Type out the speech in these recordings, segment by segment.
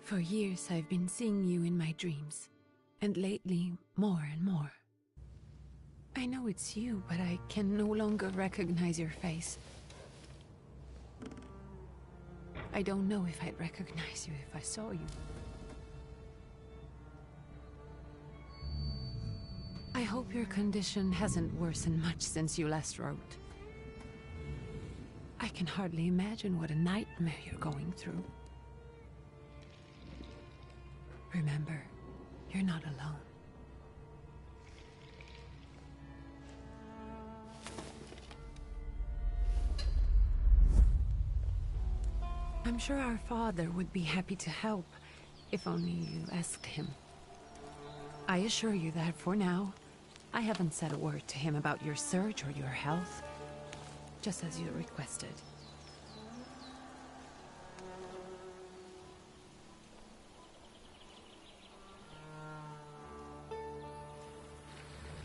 For years I've been seeing you in my dreams, and lately more and more. I know it's you, but I can no longer recognize your face. I don't know if I'd recognize you if I saw you. I hope your condition hasn't worsened much since you last wrote. I can hardly imagine what a nightmare you're going through. Remember, you're not alone. I'm sure our father would be happy to help, if only you asked him. I assure you that for now, I haven't said a word to him about your search or your health, just as you requested.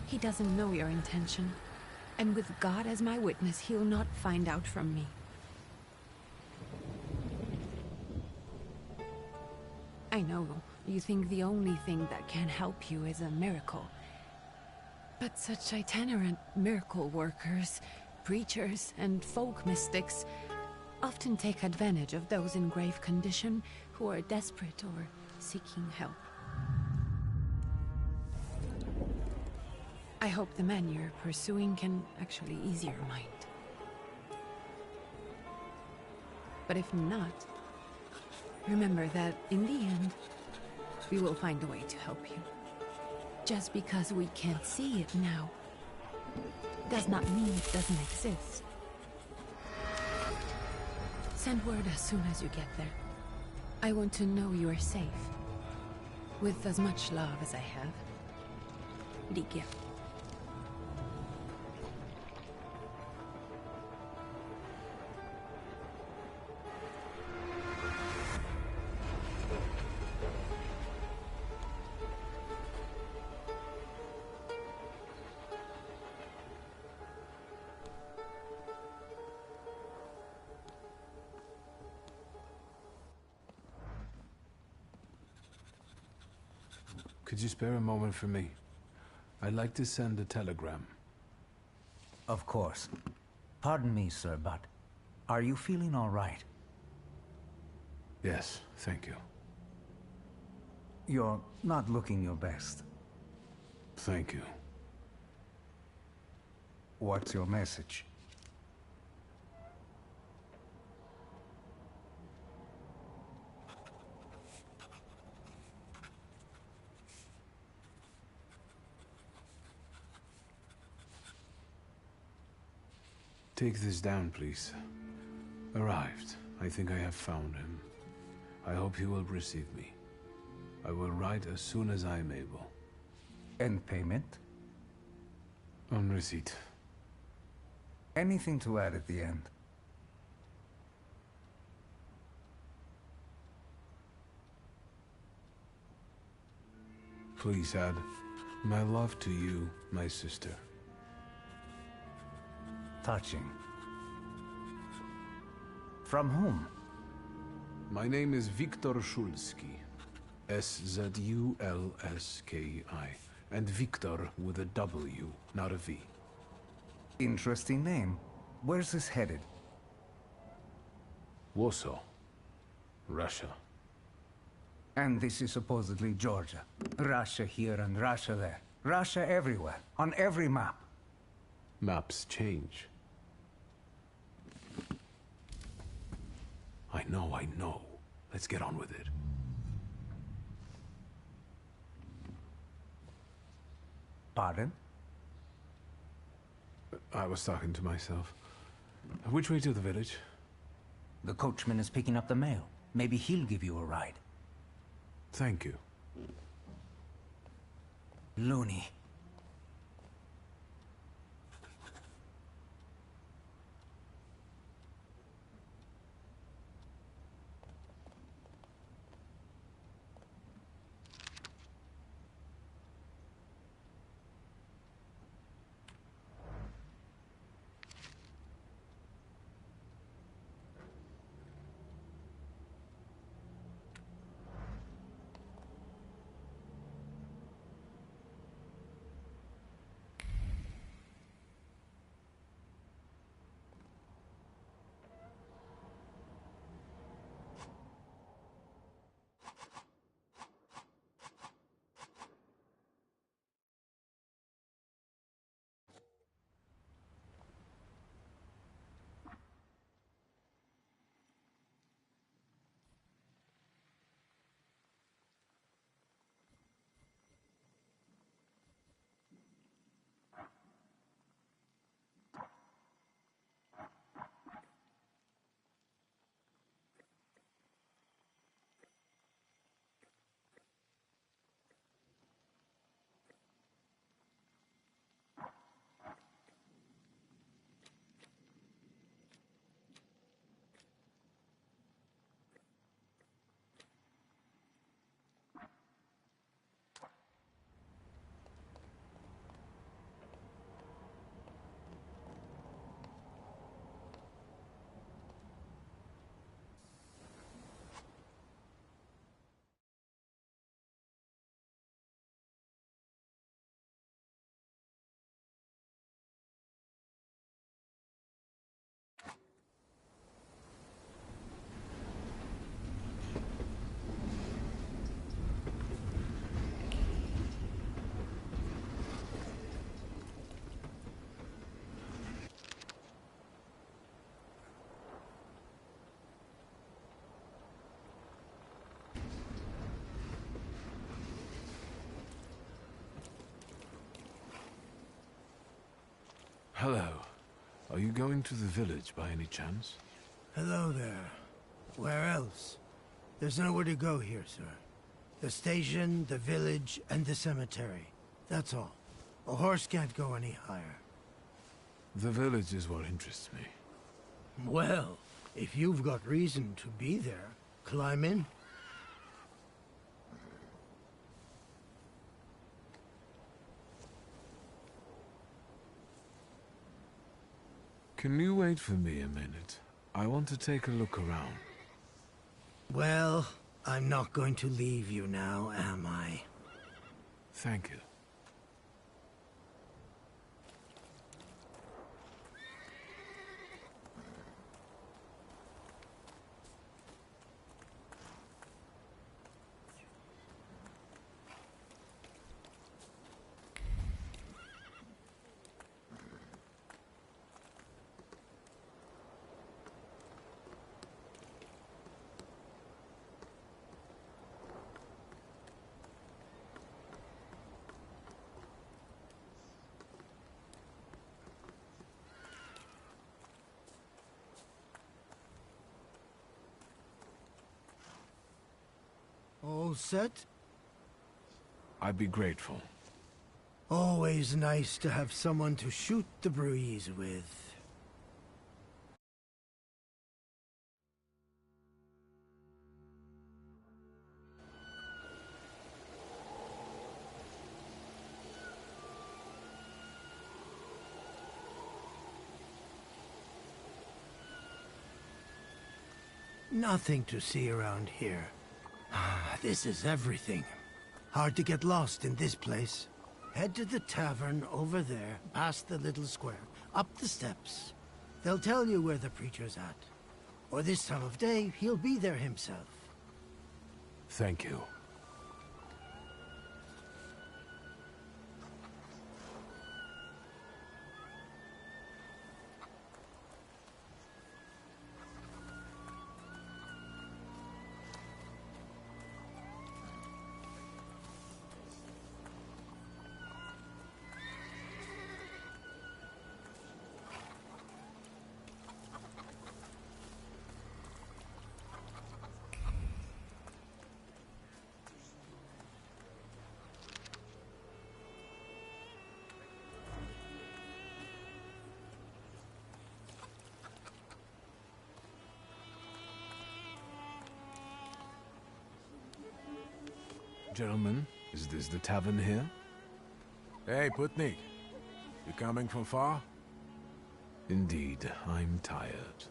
He doesn't know your intention, and with God as my witness, he'll not find out from me. I know you think the only thing that can help you is a miracle. But such itinerant miracle workers, preachers, and folk mystics often take advantage of those in grave condition who are desperate or seeking help. I hope the man you're pursuing can actually ease your mind. But if not, remember that in the end, we will find a way to help you. Just because we can't see it now, does not mean it doesn't exist. Send word as soon as you get there. I want to know you are safe. With as much love as I have. Ligia. Could you spare a moment for me? I'd like to send a telegram. Of course. Pardon me, sir, but are you feeling all right? Yes, thank you. You're not looking your best. Thank you. What's your message? Take this down, please. Arrived. I think I have found him. I hope he will receive me. I will write as soon as I am able. And payment? On receipt. Anything to add at the end? Please add my love to you, my sister. Touching. From whom? My name is Viktor Szulski. S-Z-U-L-S-K-I. And Viktor with a W, not a V. Interesting name. Where's this headed? Warsaw. Russia. And this is supposedly Georgia. Russia here and Russia there. Russia everywhere. On every map. Maps change. I know. Let's get on with it. Pardon? I was talking to myself. Which way to the village? The coachman is picking up the mail. Maybe he'll give you a ride. Thank you. Loony. Hello. Are you going to the village by any chance? Hello there. Where else? There's nowhere to go here, sir. The station, the village, and the cemetery. That's all. A horse can't go any higher. The village is what interests me. Well, if you've got reason to be there, climb in. Can you wait for me a minute? I want to take a look around. Well, I'm not going to leave you now, am I? Thank you. All set? I'd be grateful. Always nice to have someone to shoot the breeze with. Nothing to see around here. This is everything. Hard to get lost in this place. Head to the tavern over there, past the little square, up the steps. They'll tell you where the preacher's at. Or this time of day, he'll be there himself. Thank you. Gentlemen, is this the tavern here? Hey, Putnik. You coming from far? Indeed, I'm tired.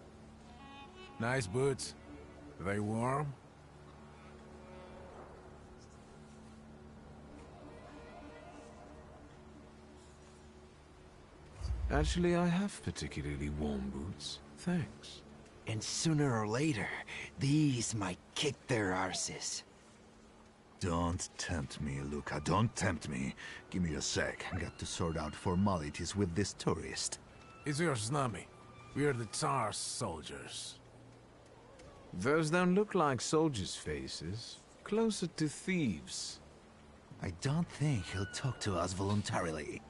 Nice boots. Are they warm? Actually, I have particularly warm boots. Thanks. And sooner or later, these might kick their arses. Don't tempt me, Luca. Don't tempt me. Give me a sec. Got to sort out formalities with this tourist. It's your snummy. We are the Tsar's soldiers. Those don't look like soldiers' faces. Closer to thieves. I don't think he'll talk to us voluntarily.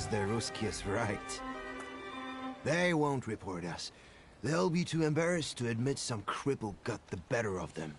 serves the Ruskies right. They won't report us. They'll be too embarrassed to admit some cripple got the better of them.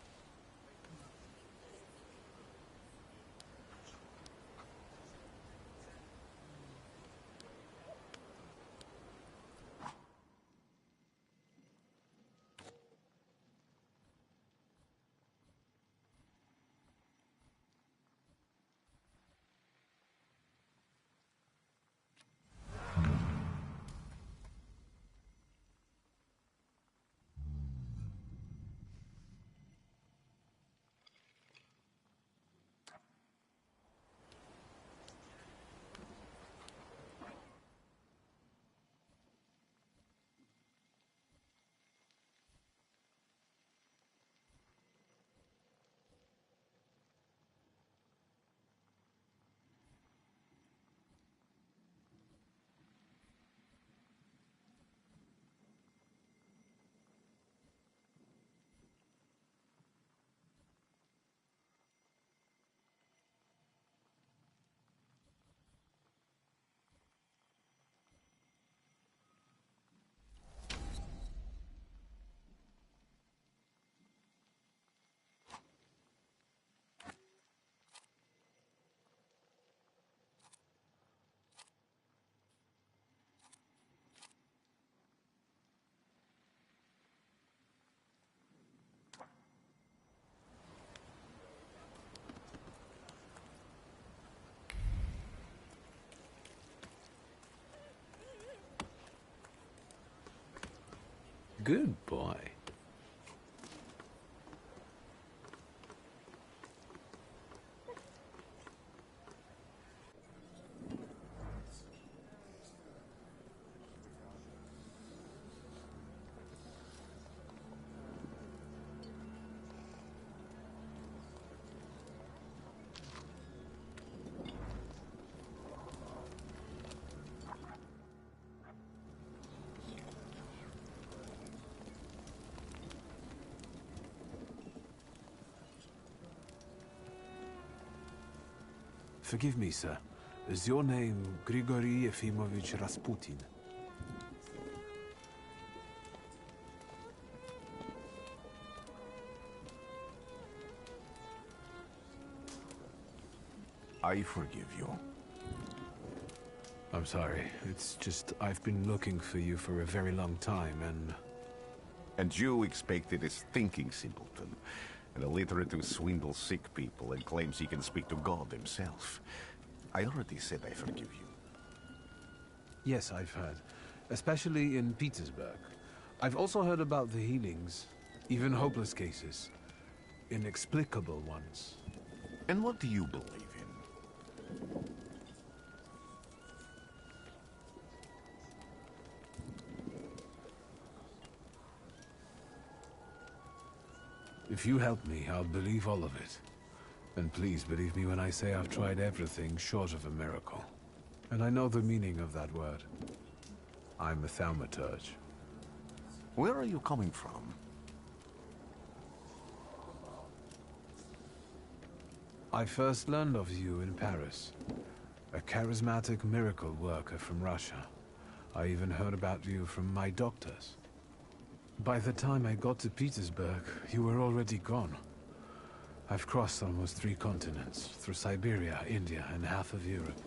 Good boy. Forgive me, sir. Is your name Grigory Yefimovich Rasputin? I forgive you. I'm sorry. It's just I've been looking for you for a very long time, and... And you expected a thinking simpleton, an illiterate who swindles sick people and claims he can speak to God himself. I already said I forgive you. Yes, I've heard. Especially in Petersburg. I've also heard about the healings, even hopeless cases. Inexplicable ones. And what do you believe in? If you help me, I'll believe all of it. And please believe me when I say I've tried everything short of a miracle. And I know the meaning of that word. I'm a Thaumaturge. Where are you coming from? I first learned of you in Paris. A charismatic miracle worker from Russia. I even heard about you from my doctors. By the time I got to Petersburg, you were already gone. I've crossed almost 3 continents, through Siberia, India, and half of Europe.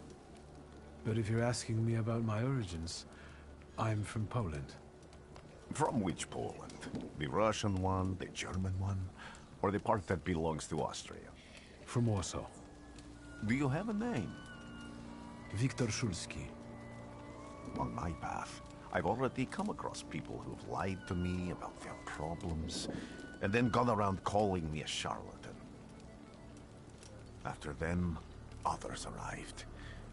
But if you're asking me about my origins, I'm from Poland. From which Poland? The Russian one, the German one, or the part that belongs to Austria? From Warsaw. Do you have a name? Viktor Szulski. On my path, I've already come across people who've lied to me about their problems, and then gone around calling me a charlatan. After them, others arrived,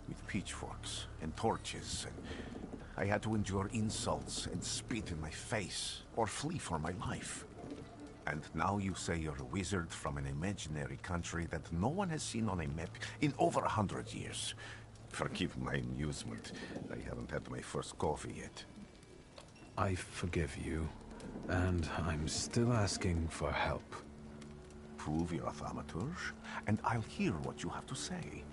with pitchforks and torches, and I had to endure insults and spit in my face, or flee for my life. And now you say you're a wizard from an imaginary country that no one has seen on a map in over 100 years. Forgive my amusement. I haven't had my first coffee yet. I forgive you, and I'm still asking for help. Prove you're a Thaumaturge, and I'll hear what you have to say.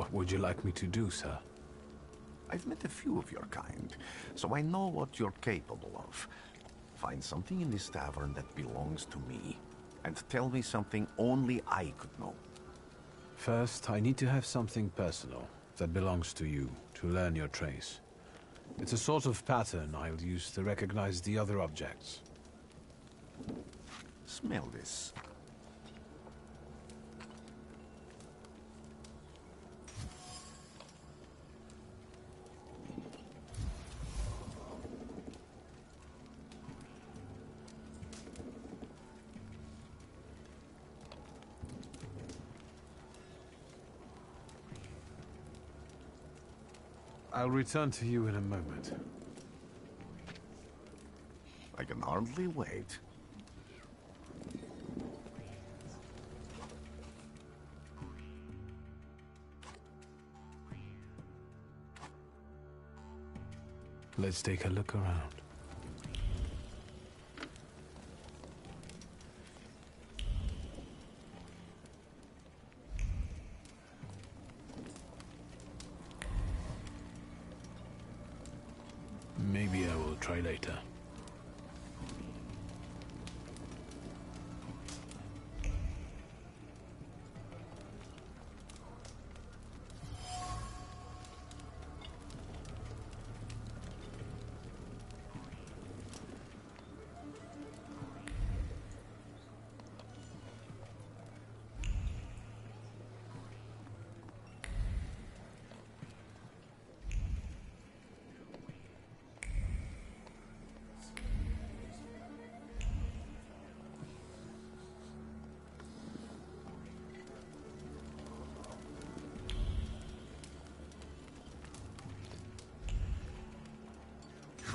What would you like me to do, sir? I've met a few of your kind, so I know what you're capable of. Find something in this tavern that belongs to me, and tell me something only I could know. First, I need to have something personal that belongs to you to learn your trace. It's a sort of pattern I'll use to recognize the other objects. Smell this. I'll return to you in a moment. I can hardly wait. Let's take a look around. Maybe I will try later.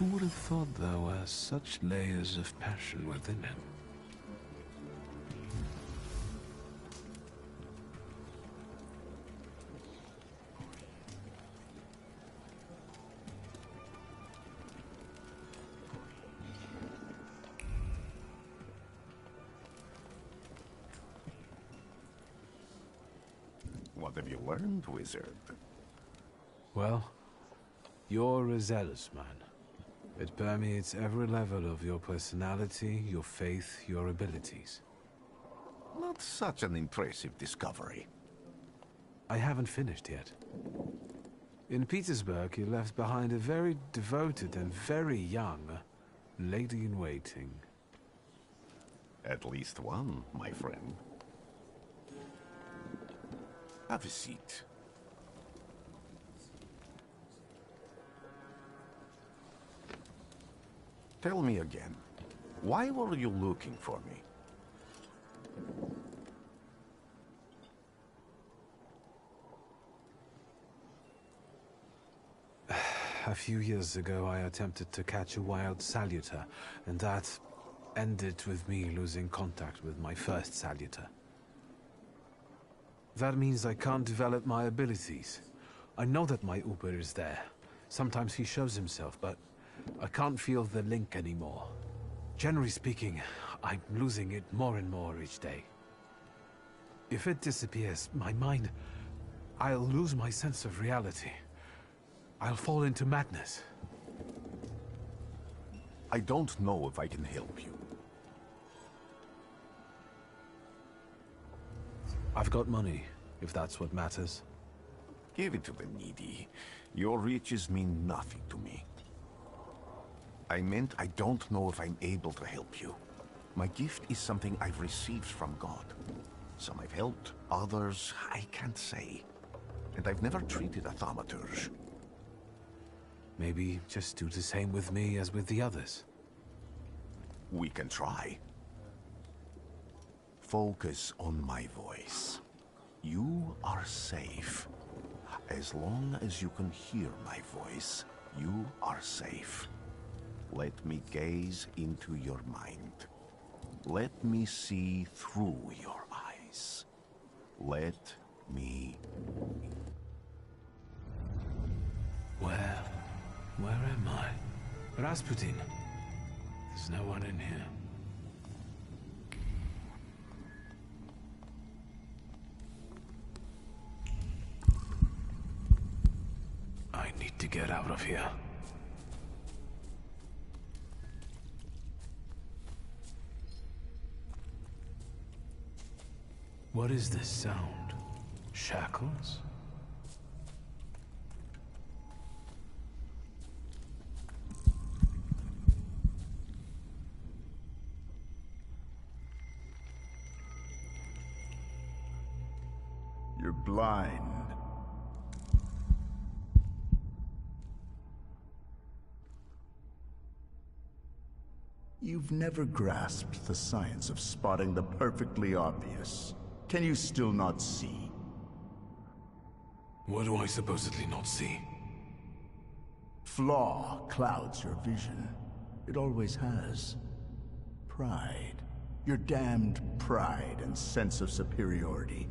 Who would have thought there were such layers of passion within him? What have you learned, wizard? Well, you're a zealous man. It permeates every level of your personality, your faith, your abilities. Not such an impressive discovery. I haven't finished yet. In Petersburg, you left behind a very devoted and very young lady-in-waiting. At least one, my friend. Have a seat. Tell me again, why were you looking for me? A few years ago, I attempted to catch a wild saluter, and that ended with me losing contact with my first saluter. That means I can't develop my abilities. I know that my Uber is there. Sometimes he shows himself, but I can't feel the link anymore. Generally speaking, I'm losing it more and more each day. If it disappears, my mind... I'll lose my sense of reality. I'll fall into madness. I don't know if I can help you. I've got money, if that's what matters. Give it to the needy. Your riches mean nothing to me. I meant I don't know if I'm able to help you. My gift is something I've received from God. Some I've helped, others I can't say. And I've never treated a Thaumaturge. Maybe just do the same with me as with the others. We can try. Focus on my voice. You are safe. As long as you can hear my voice, you are safe. Let me gaze into your mind. Let me see through your eyes. Let me... Where am I? Rasputin. There's no one in here. get out of here. What is this sound? Shackles? You're blind. You've never grasped the science of spotting the perfectly obvious. Can you still not see? What do I supposedly not see? Flaw clouds your vision. It always has. Pride. Your damned pride and sense of superiority.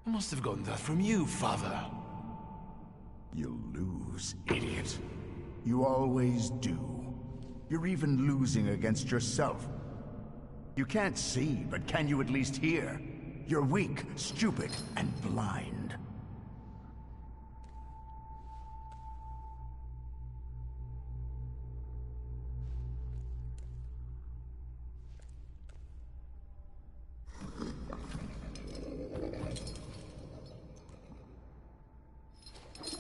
I must have gotten that from you, Father. You'll lose, idiot. You always do. You're even losing against yourself. You can't see, but can you at least hear? You're weak, stupid, and blind.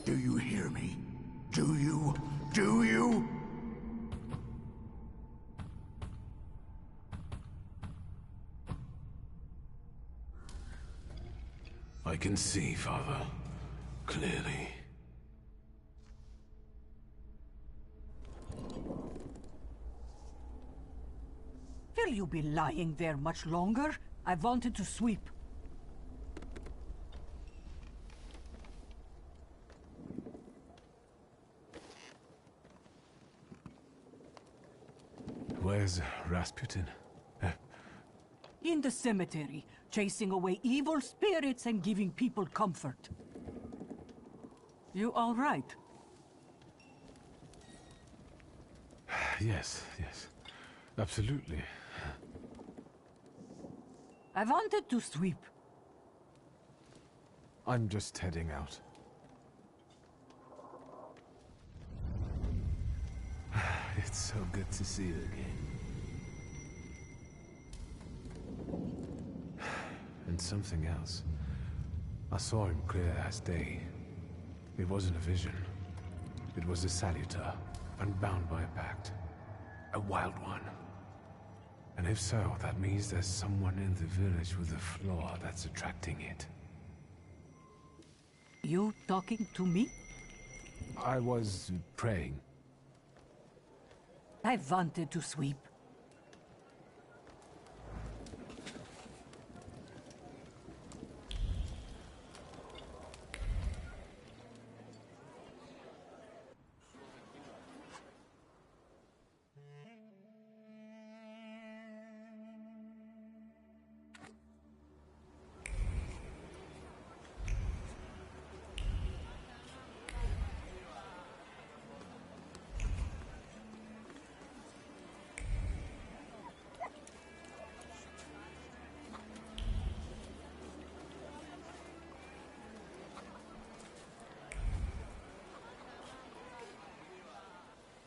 Do you hear me? Do you? Do you? I can see, Father. Clearly. Will you be lying there much longer? I wanted to sweep. Where's Rasputin? In the cemetery, chasing away evil spirits and giving people comfort. You all right? Yes, yes. Absolutely. I wanted to sweep. I'm just heading out. It's so good to see you again. And something else. I saw him clear as day. It wasn't a vision. It was a saluter, unbound by a pact. A wild one. And if so, that means there's someone in the village with a flaw that's attracting it. You talking to me? I was praying. I wanted to sweep.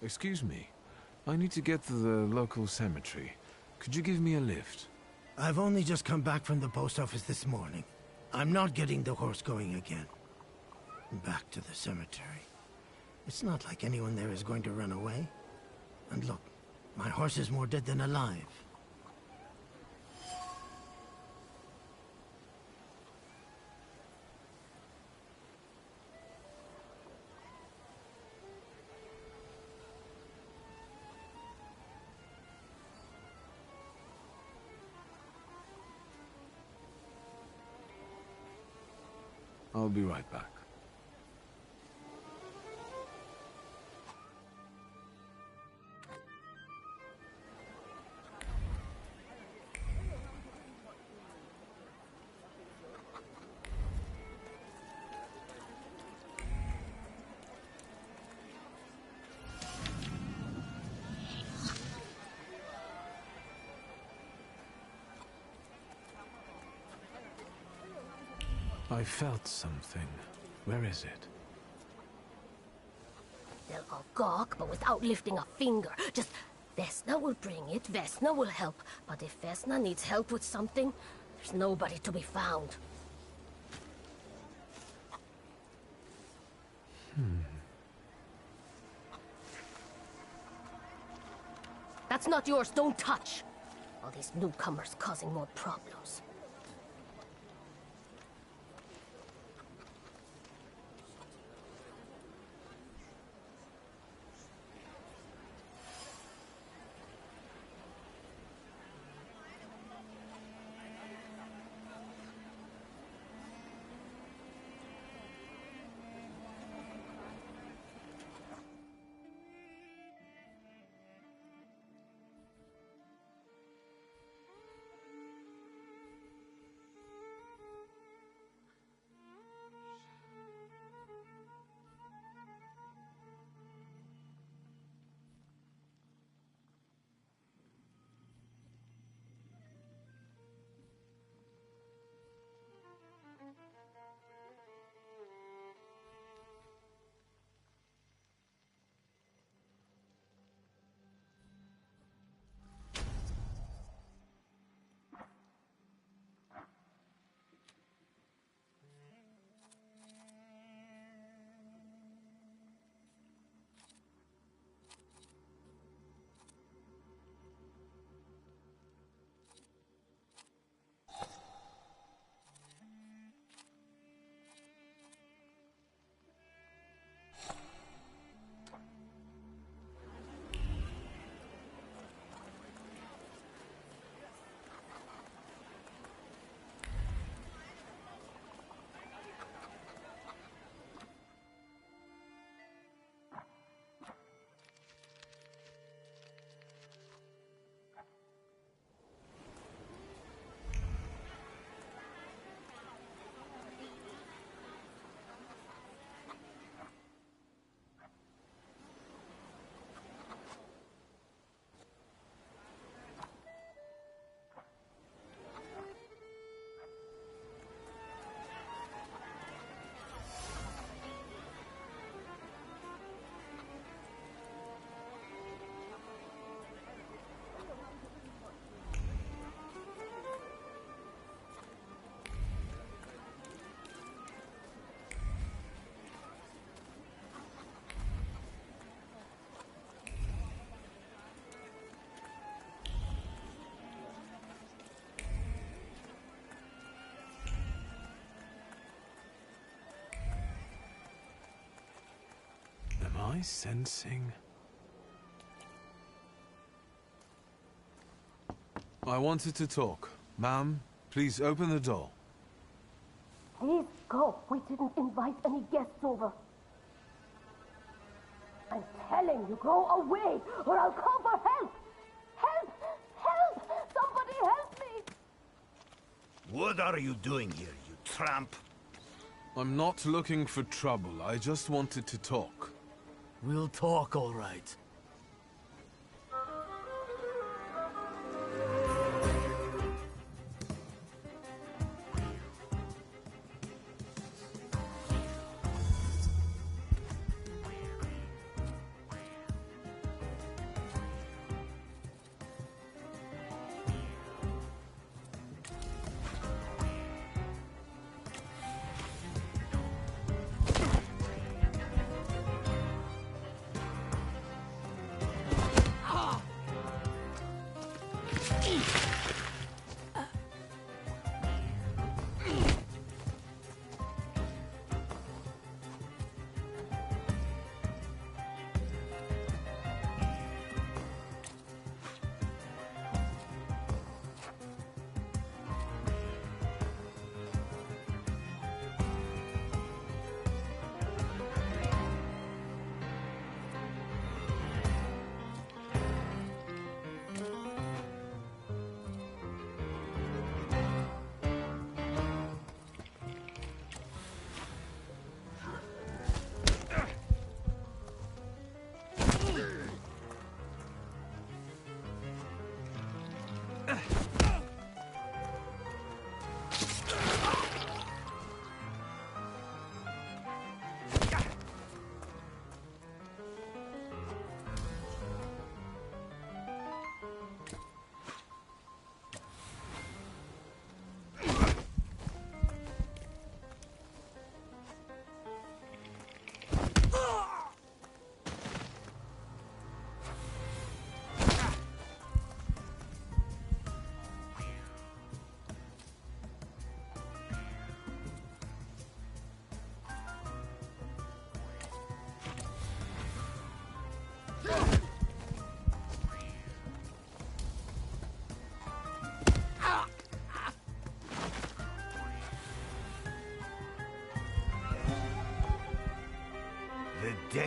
Excuse me. I need to get to the local cemetery. Could you give me a lift? I've only just come back from the post office this morning. I'm not getting the horse going again. Back to the cemetery. It's not like anyone there is going to run away. And look, my horse is more dead than alive. I'll be right back. I felt something. Where is it? They'll all gawk, but without lifting a finger. Just, Vesna will bring it, Vesna will help. But if Vesna needs help with something, there's nobody to be found. That's not yours, don't touch! All these newcomers causing more problems. Am I sensing? I wanted to talk. Ma'am, please open the door. Please go. We didn't invite any guests over. I'm telling you, go away, or I'll call for help! Help! Help! Somebody help me! What are you doing here, you tramp? I'm not looking for trouble. I just wanted to talk. We'll talk, all right.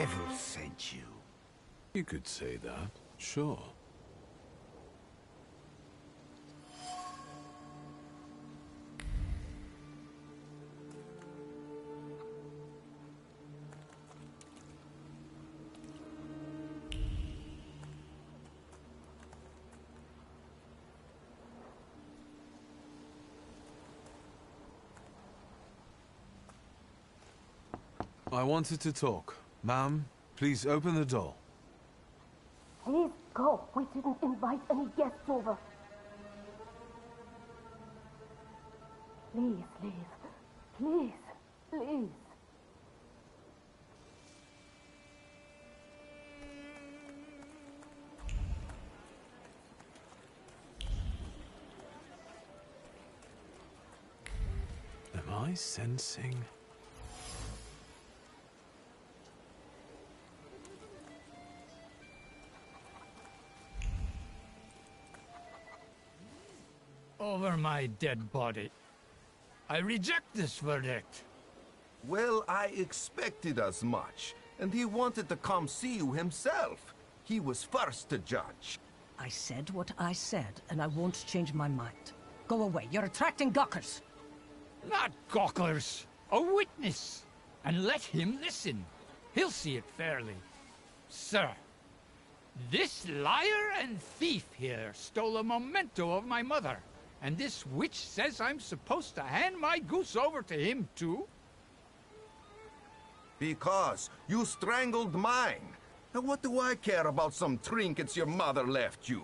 devil sent you. You could say that, sure. I wanted to talk. Ma'am, please open the door. Please go. We didn't invite any guests over. Please leave. Please, please. Am I sensing... Over my dead body. I reject this verdict. Well, I expected as much, and he wanted to come see you himself. He was first to judge. I said what I said, and I won't change my mind. Go away. You're attracting gawkers. Not gawkers. A witness. And let him listen. He'll see it fairly. Sir, this liar and thief here stole a memento of my mother. And this witch says I'm supposed to hand my goose over to him, too? Because you strangled mine. Now what do I care about some trinkets your mother left you?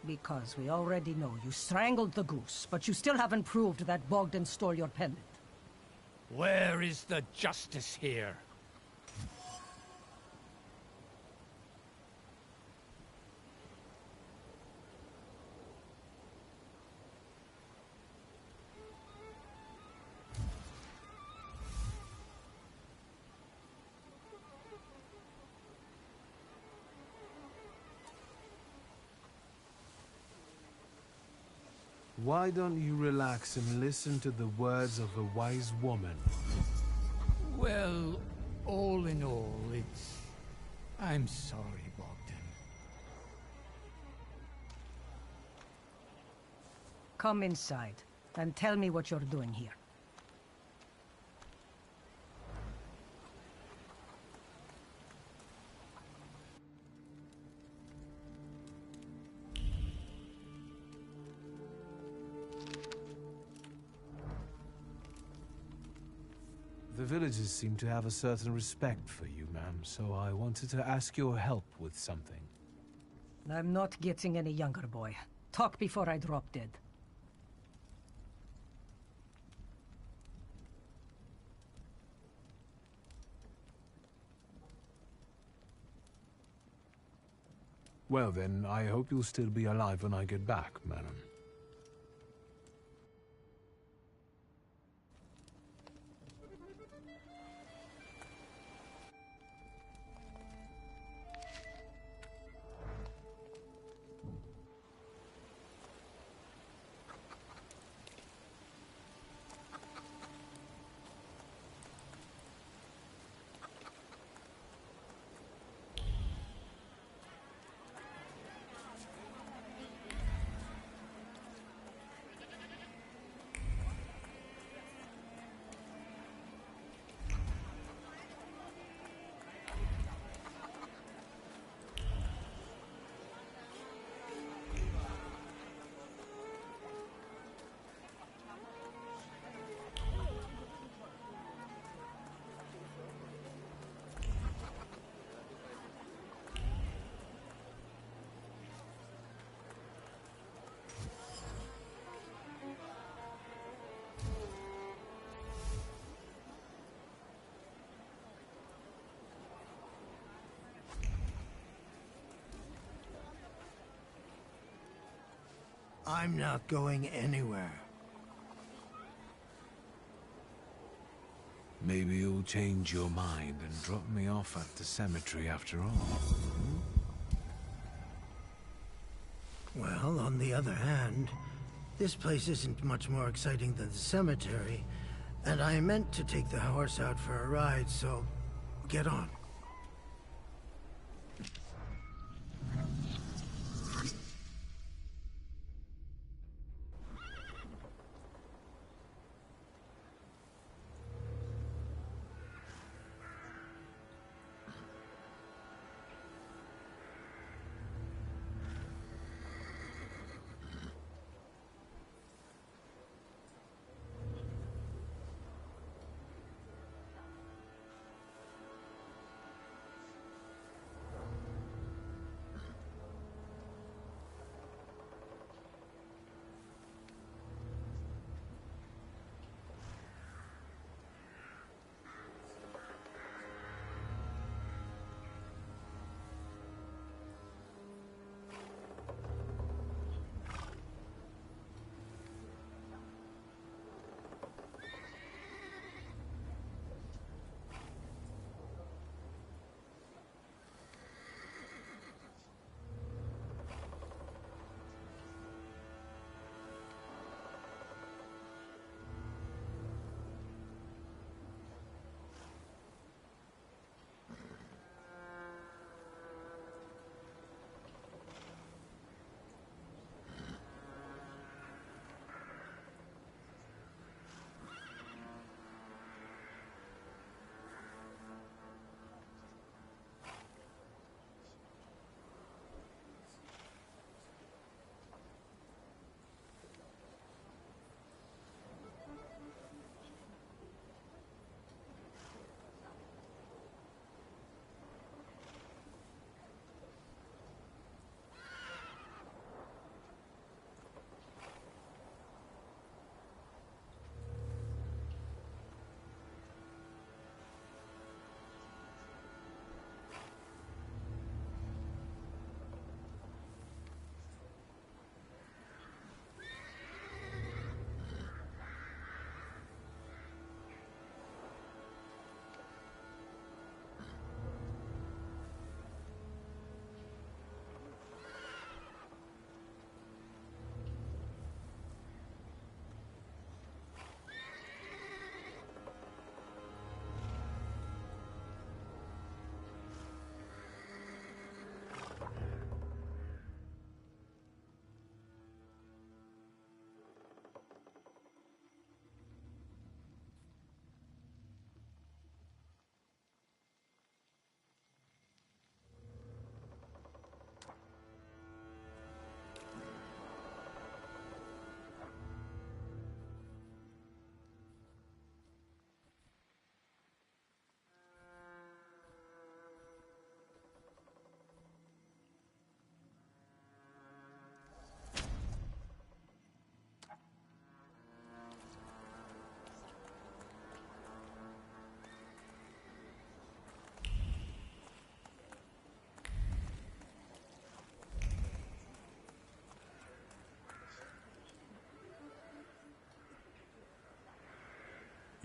Because we already know you strangled the goose, but you still haven't proved that Bogdan stole your pendant. Where is the justice here? Why don't you relax and listen to the words of a wise woman? Well, all in all, it's... I'm sorry, Bogdan. Come inside, and tell me what you're doing here. The villagers seem to have a certain respect for you, ma'am, so I wanted to ask your help with something. I'm not getting any younger, boy. Talk before I drop dead. Well then, I hope you'll still be alive when I get back, madam. I'm not going anywhere. Maybe you'll change your mind and drop me off at the cemetery after all. Well, on the other hand, this place isn't much more exciting than the cemetery, and I meant to take the horse out for a ride, so get on.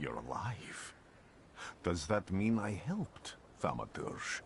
You're alive. Does that mean I helped, Thaumaturge?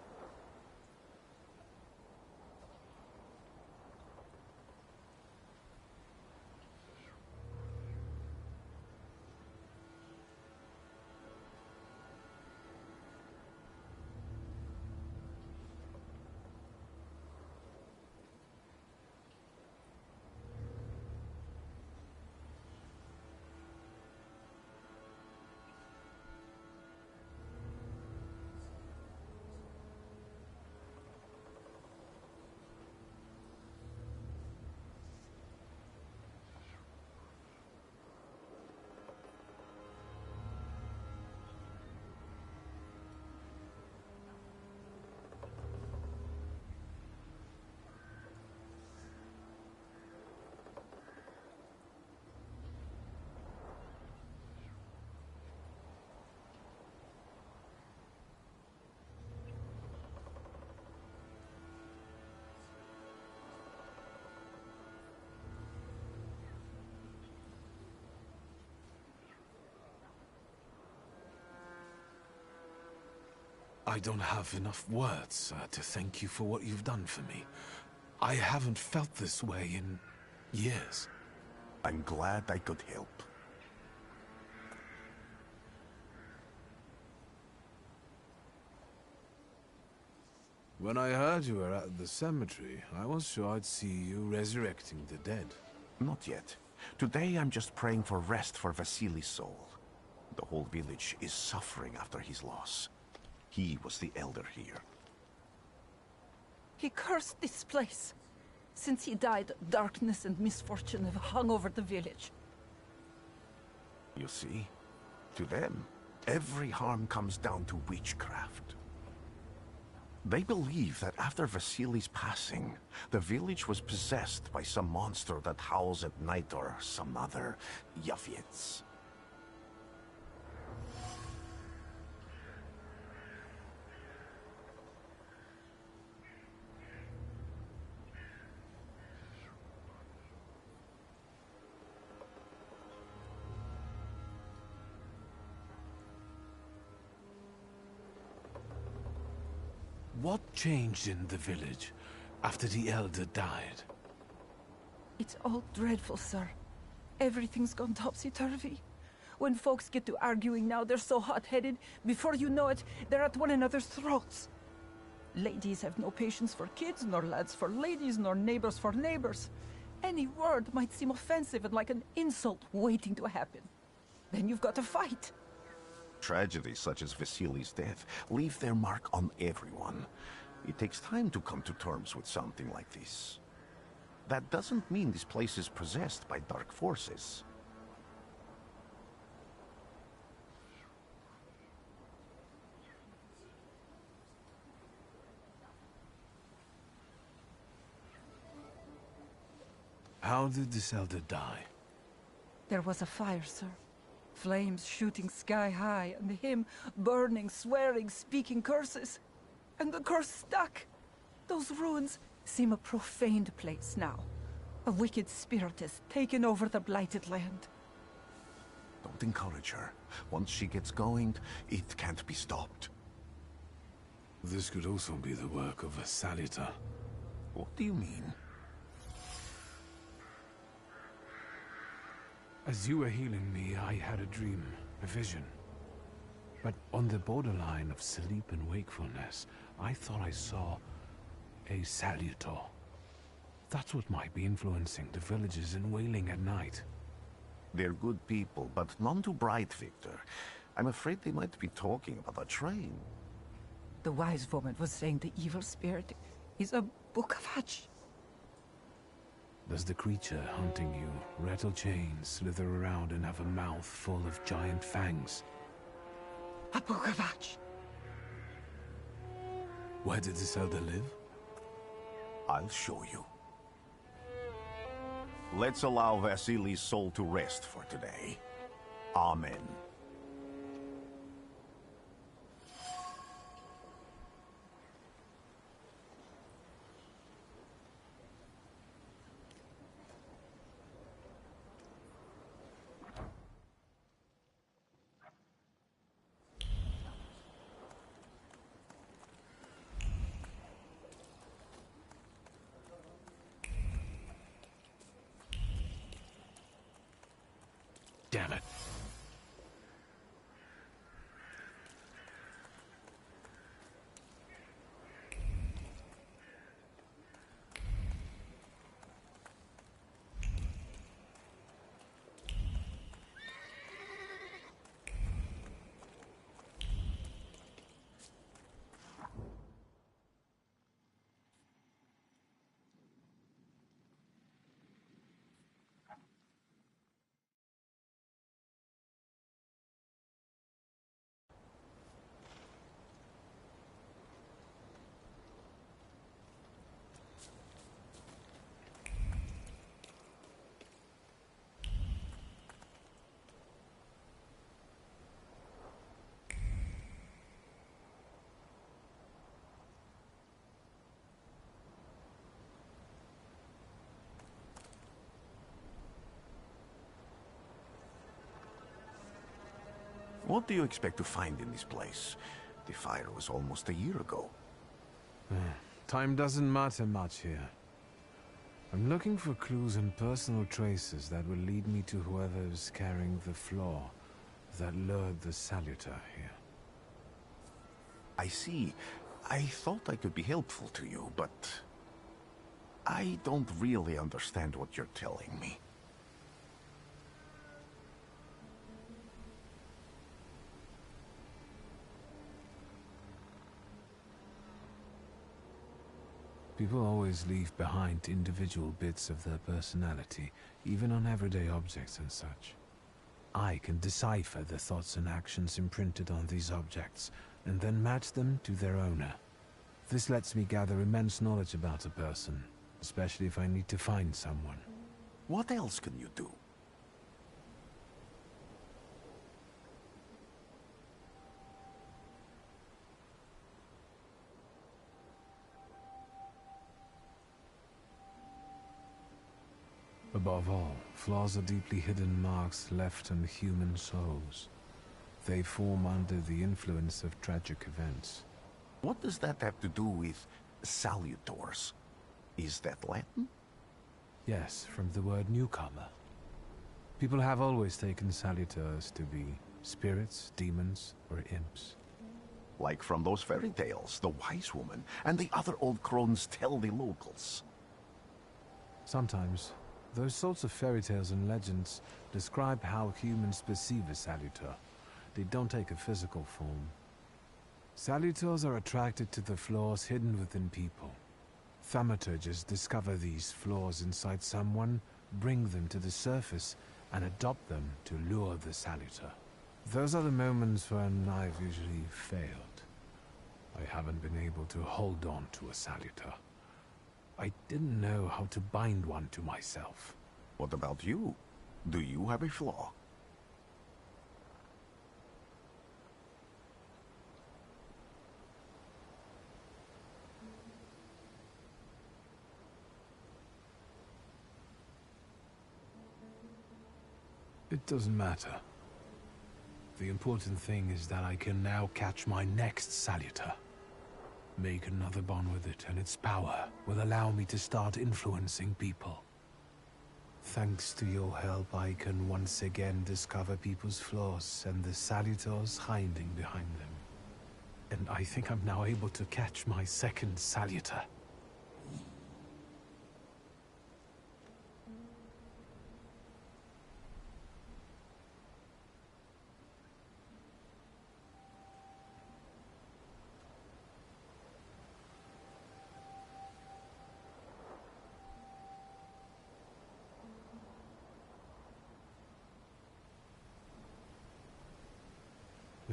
I don't have enough words to thank you for what you've done for me. I haven't felt this way in years. I'm glad I could help. When I heard you were at the cemetery, I was sure I'd see you resurrecting the dead. Not yet. Today I'm just praying for rest for Vasily's soul. The whole village is suffering after his loss. He was the elder here. He cursed this place. Since he died, darkness and misfortune have hung over the village. You see? To them, every harm comes down to witchcraft. They believe that after Vasily's passing, the village was possessed by some monster that howls at night or some other Yafiets. What changed in the village after the elder died? It's all dreadful, sir. Everything's gone topsy-turvy. When folks get to arguing now, they're so hot-headed, before you know it, they're at one another's throats. Ladies have no patience for kids, nor lads for ladies, nor neighbors for neighbors. Any word might seem offensive and like an insult waiting to happen. Then you've got to fight. Tragedies such as Vasily's death leave their mark on everyone. It takes time to come to terms with something like this. That doesn't mean this place is possessed by dark forces. How did this elder die? There was a fire, sir. Flames shooting sky high, and him burning, swearing, speaking curses. And the curse stuck. Those ruins seem a profaned place now. A wicked spirit has taken over the blighted land. Don't encourage her. Once she gets going, it can't be stopped. This could also be the work of a Salita. What do you mean? As you were healing me, I had a dream, a vision. But on the borderline of sleep and wakefulness, I thought I saw a Salutor. That's what might be influencing the villagers in Wailing at night. They're good people, but none too bright, Victor. I'm afraid they might be talking about a train. The wise woman was saying the evil spirit is a book of hatch. Does the creature hunting you rattle chains, slither around, and have a mouth full of giant fangs? A book of hatch. Where did this elder live? I'll show you. Let's allow Vasily's soul to rest for today. Amen. damn it. What do you expect to find in this place? The fire was almost a year ago. Time doesn't matter much here. I'm looking for clues and personal traces that will lead me to whoever is carrying the flaw that lured the Salutor here. I see. I thought I could be helpful to you, but I don't really understand what you're telling me. People always leave behind individual bits of their personality, even on everyday objects and such. I can decipher the thoughts and actions imprinted on these objects, and then match them to their owner. This lets me gather immense knowledge about a person, especially if I need to find someone. What else can you do? Above all, flaws are deeply hidden marks left on human souls. They form under the influence of tragic events. What does that have to do with salutors? Is that Latin? Yes, from the word newcomer. People have always taken salutors to be spirits, demons, or imps. Like from those fairy tales, the wise woman and the other old crones tell the locals. Sometimes, those sorts of fairy tales and legends describe how humans perceive a salutor. They don't take a physical form. Salutors are attracted to the flaws hidden within people. Thaumaturges discover these flaws inside someone, bring them to the surface, and adopt them to lure the salutor. Those are the moments when I've usually failed. I haven't been able to hold on to a salutor. I didn't know how to bind one to myself. What about you? Do you have a flaw? It doesn't matter. The important thing is that I can now catch my next salutor. Make another bond with it, and its power will allow me to start influencing people. Thanks to your help, I can once again discover people's flaws and the salutors hiding behind them. And I think I'm now able to catch my second salutor.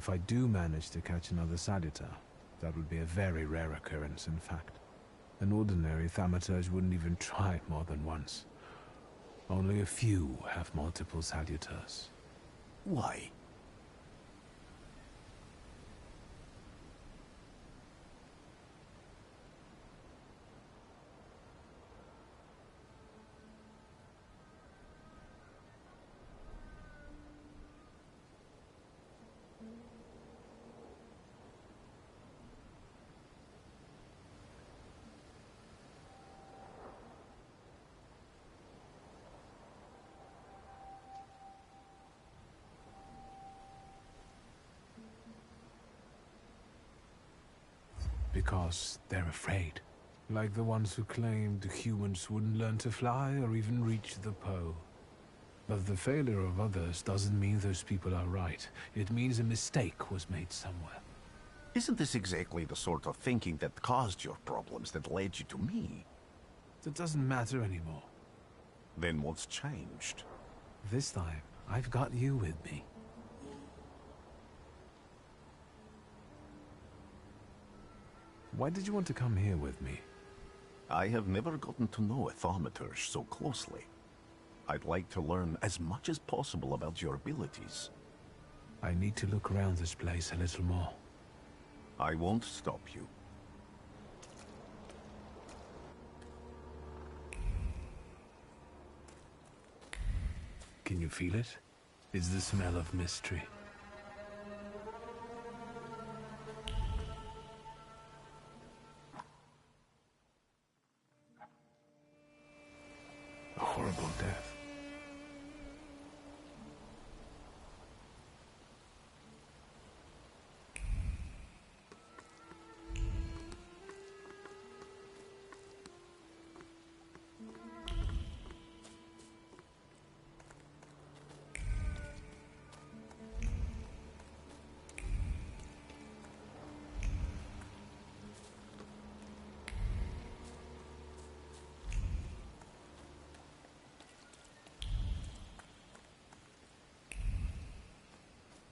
If I do manage to catch another salutor, that would be a very rare occurrence, in fact. An ordinary Thaumaturge wouldn't even try more than once. Only a few have multiple salutors. Why? because they're afraid. Like the ones who claimed humans wouldn't learn to fly or even reach the pole. But the failure of others doesn't mean those people are right. It means a mistake was made somewhere. Isn't this exactly the sort of thinking that caused your problems that led you to me? That doesn't matter anymore. Then what's changed? This time, I've got you with me. Why did you want to come here with me? I have never gotten to know a Thaumaturge so closely. I'd like to learn as much as possible about your abilities. I need to look around this place a little more. I won't stop you. Can you feel it? It's the smell of mystery. A horrible death.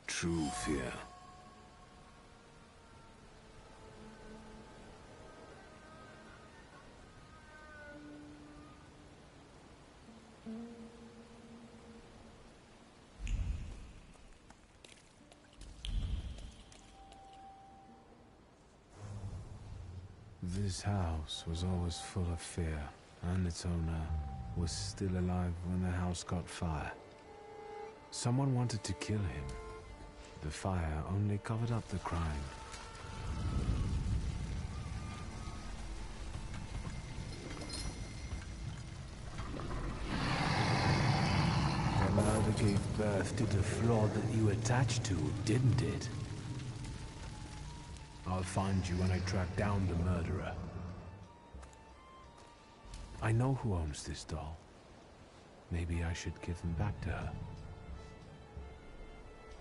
True fear. This house was always full of fear, and its owner was still alive when the house caught fire. Someone wanted to kill him. The fire only covered up the crime. The murder gave birth to the flaw that you attached to, didn't it? I'll find you when I track down the murderer. I know who owns this doll. Maybe I should give them back to her.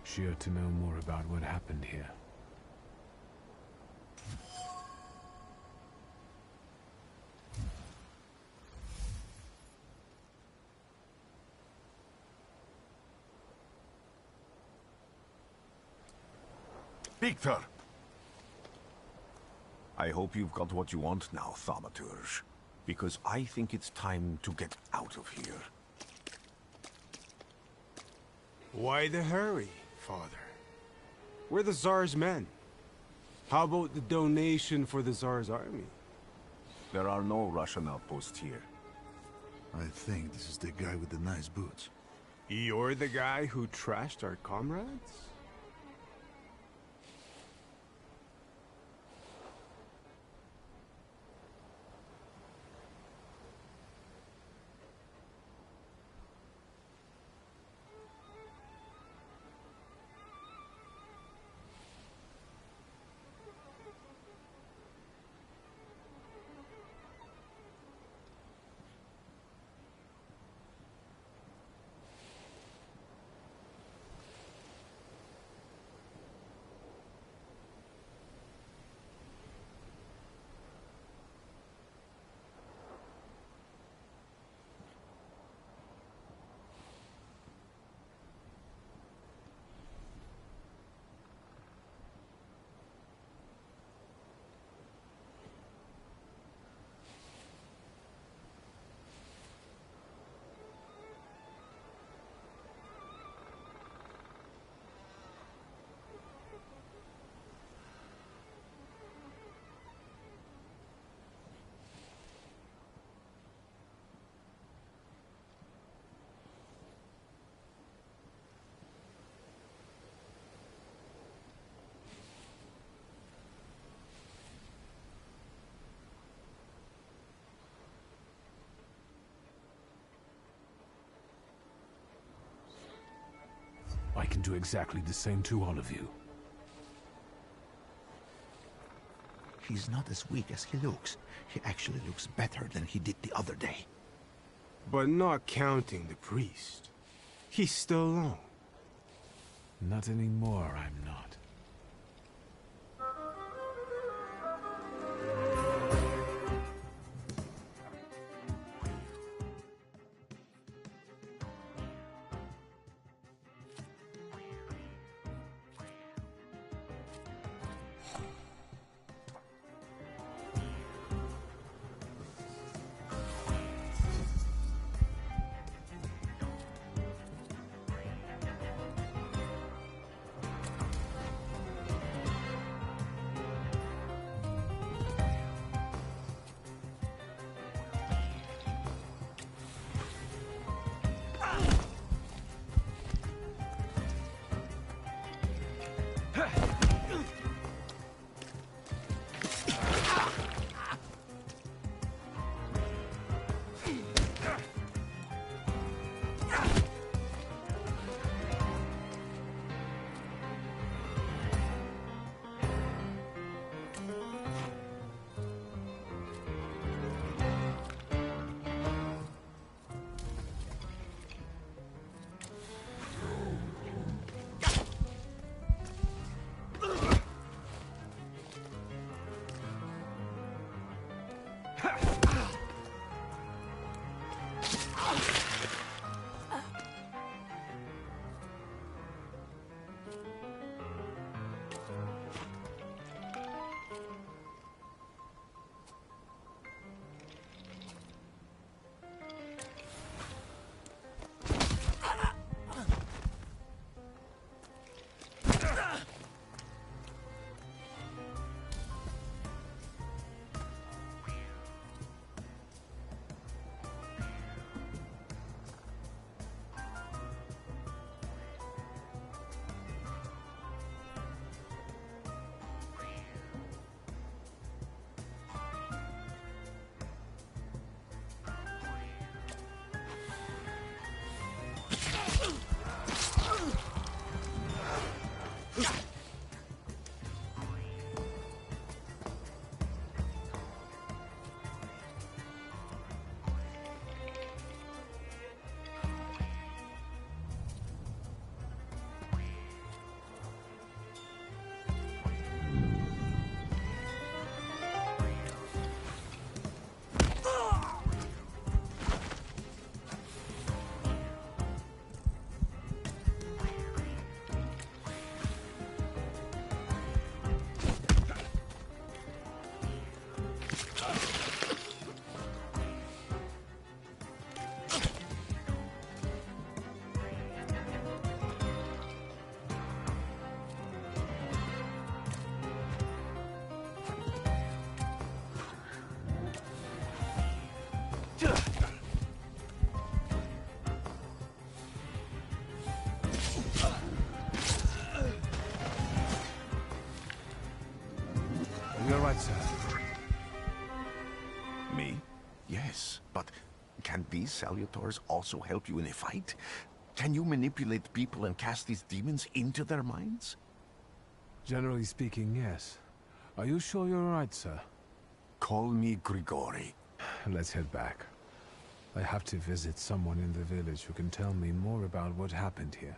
She ought to know more about what happened here. Victor! I hope you've got what you want now, Thaumaturge. Because I think it's time to get out of here. Why the hurry, Father? We're the Tsar's men. How about the donation for the Tsar's army? There are no Russian outposts here. I think this is the guy with the nice boots. You're the guy who trashed our comrades? I can do exactly the same to all of you. He's not as weak as he looks. He actually looks better than he did the other day. But not counting the priest. He's still alone. Not anymore, I'm not. You're right, sir. Me? Yes, but can these salutors also help you in a fight? Can you manipulate people and cast these demons into their minds? Generally speaking, yes. Are you sure you're right, sir? Call me Grigori. Let's head back. I have to visit someone in the village who can tell me more about what happened here.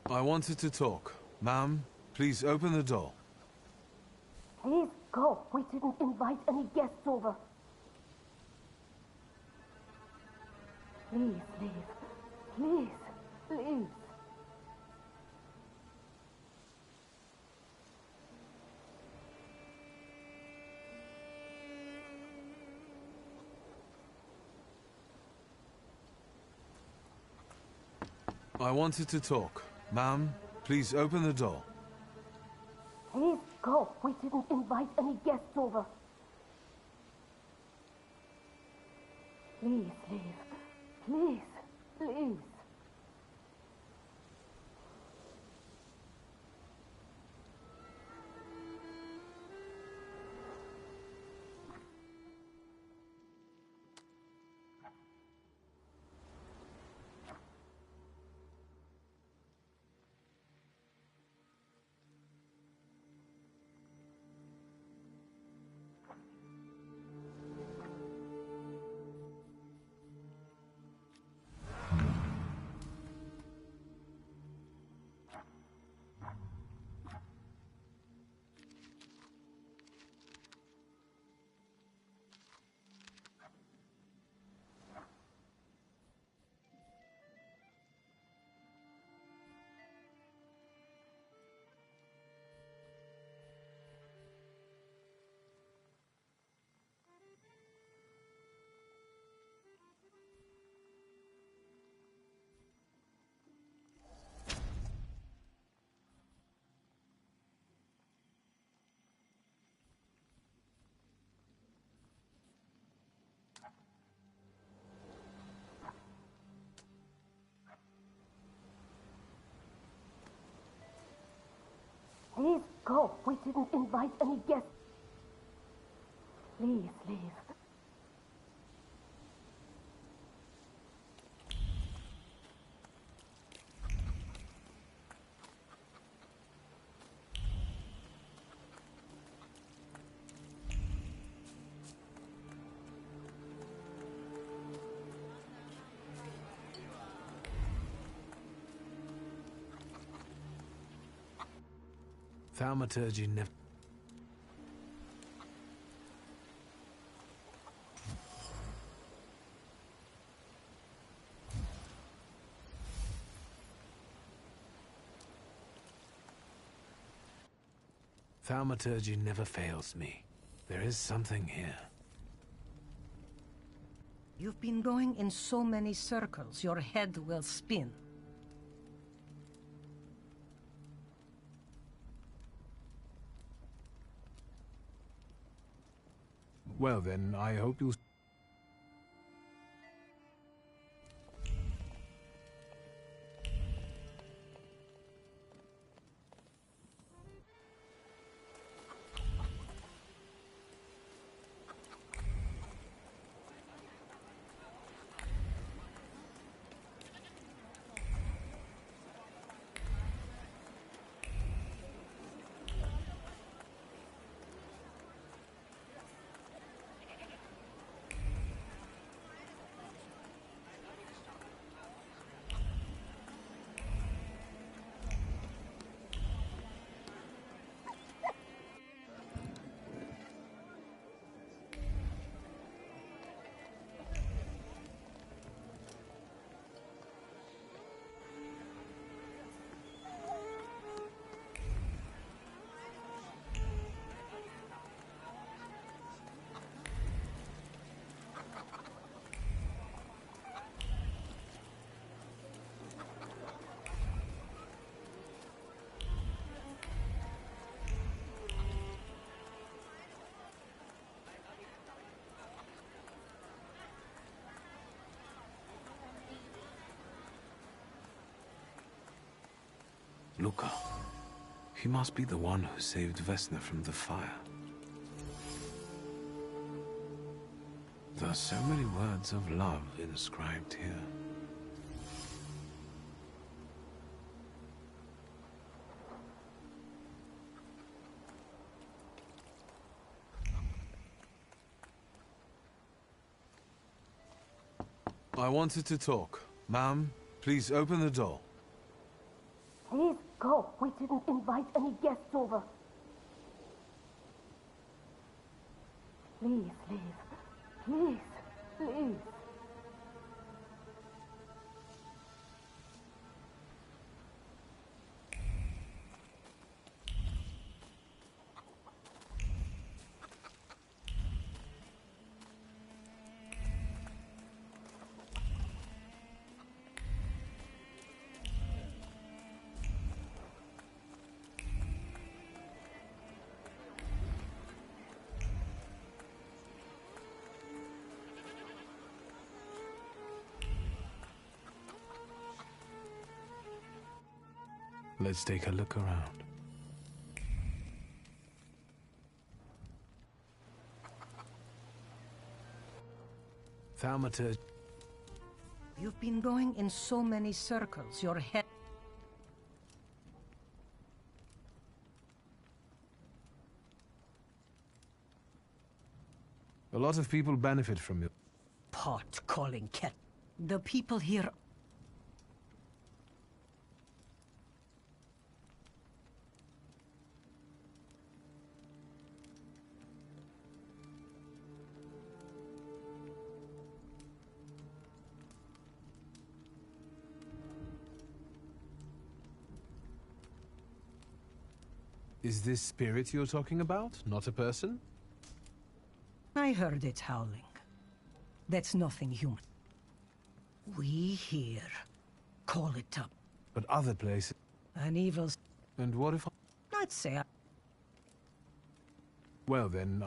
I wanted to talk, Ma'am, please open the door. Please go. We didn't invite any guests over. Please leave. Please, please. I wanted to talk. Ma'am, please open the door. Please go. We didn't invite any guests over. Please leave. Please, please. Please go. We didn't invite any guests. Please leave. Thaumaturge never... Thaumaturge never fails me. There is something here. You've been going in so many circles, your head will spin. Well then, I hope you'll... Luca. He must be the one who saved Vesna from the fire. There are so many words of love inscribed here. I wanted to talk. Ma'am, please open the door. Please go. We didn't invite any guests over. Please leave. Please, please. Let's take a look around. Thaumaturge. You've been going in so many circles, your head... A lot of people benefit from you. Pot calling ket. The people here... Is this spirit you're talking about, not a person? I heard it howling. That's nothing human. We here call it up. But other places... An evil... And what if... I'd say Well then,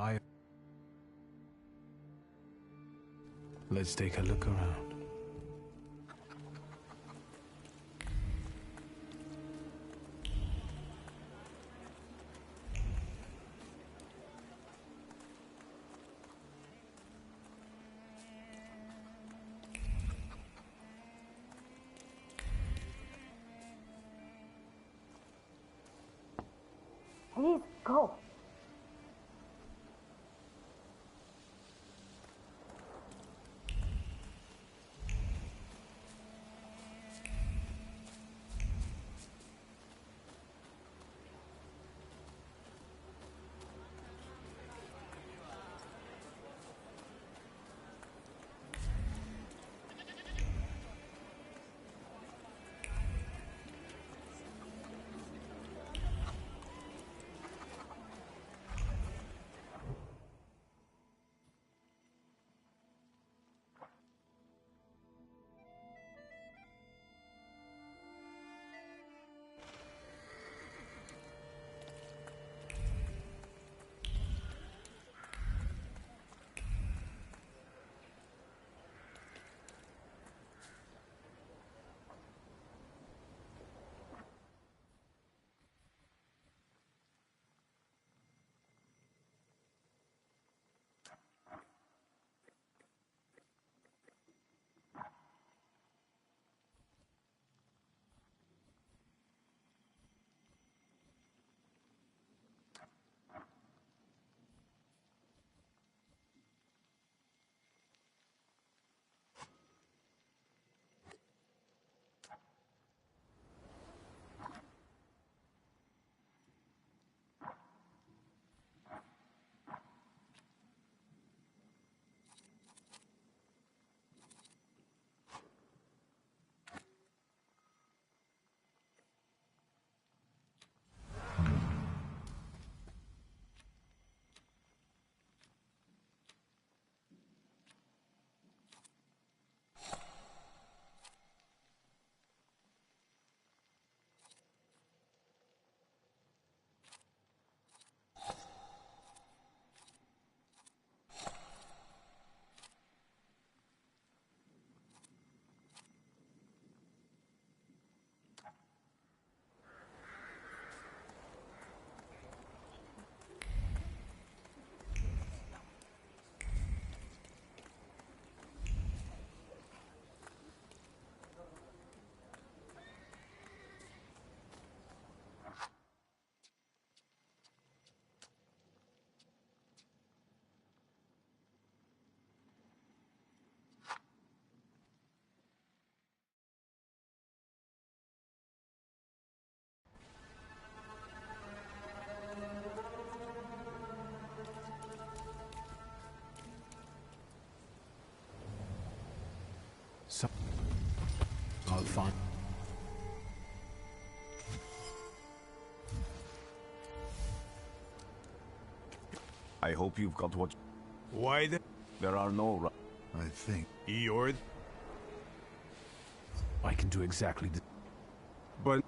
Let's take a look around. Please, go. So I'll find. I hope you've got what... Why the... There are no... I think... You're... I can do exactly the... But...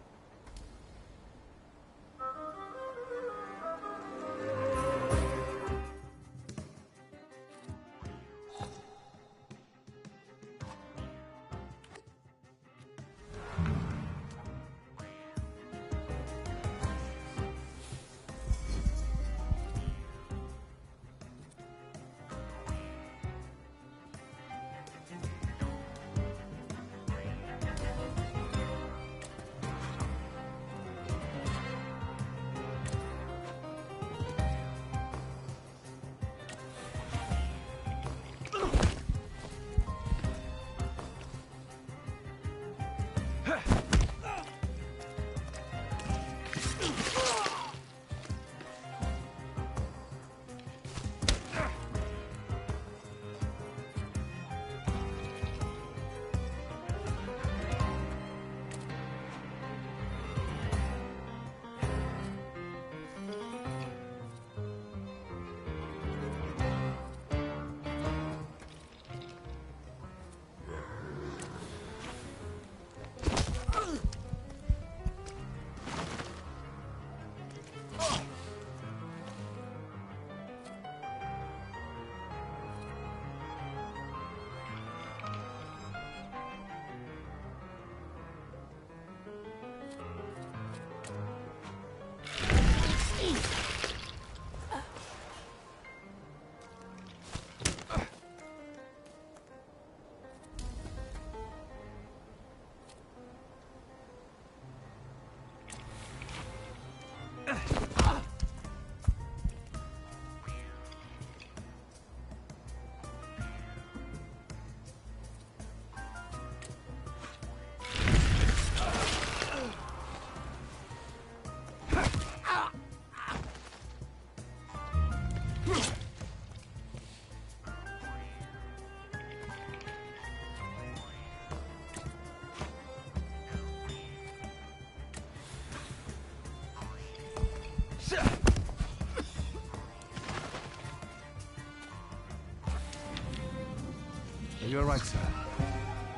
You're right, sir.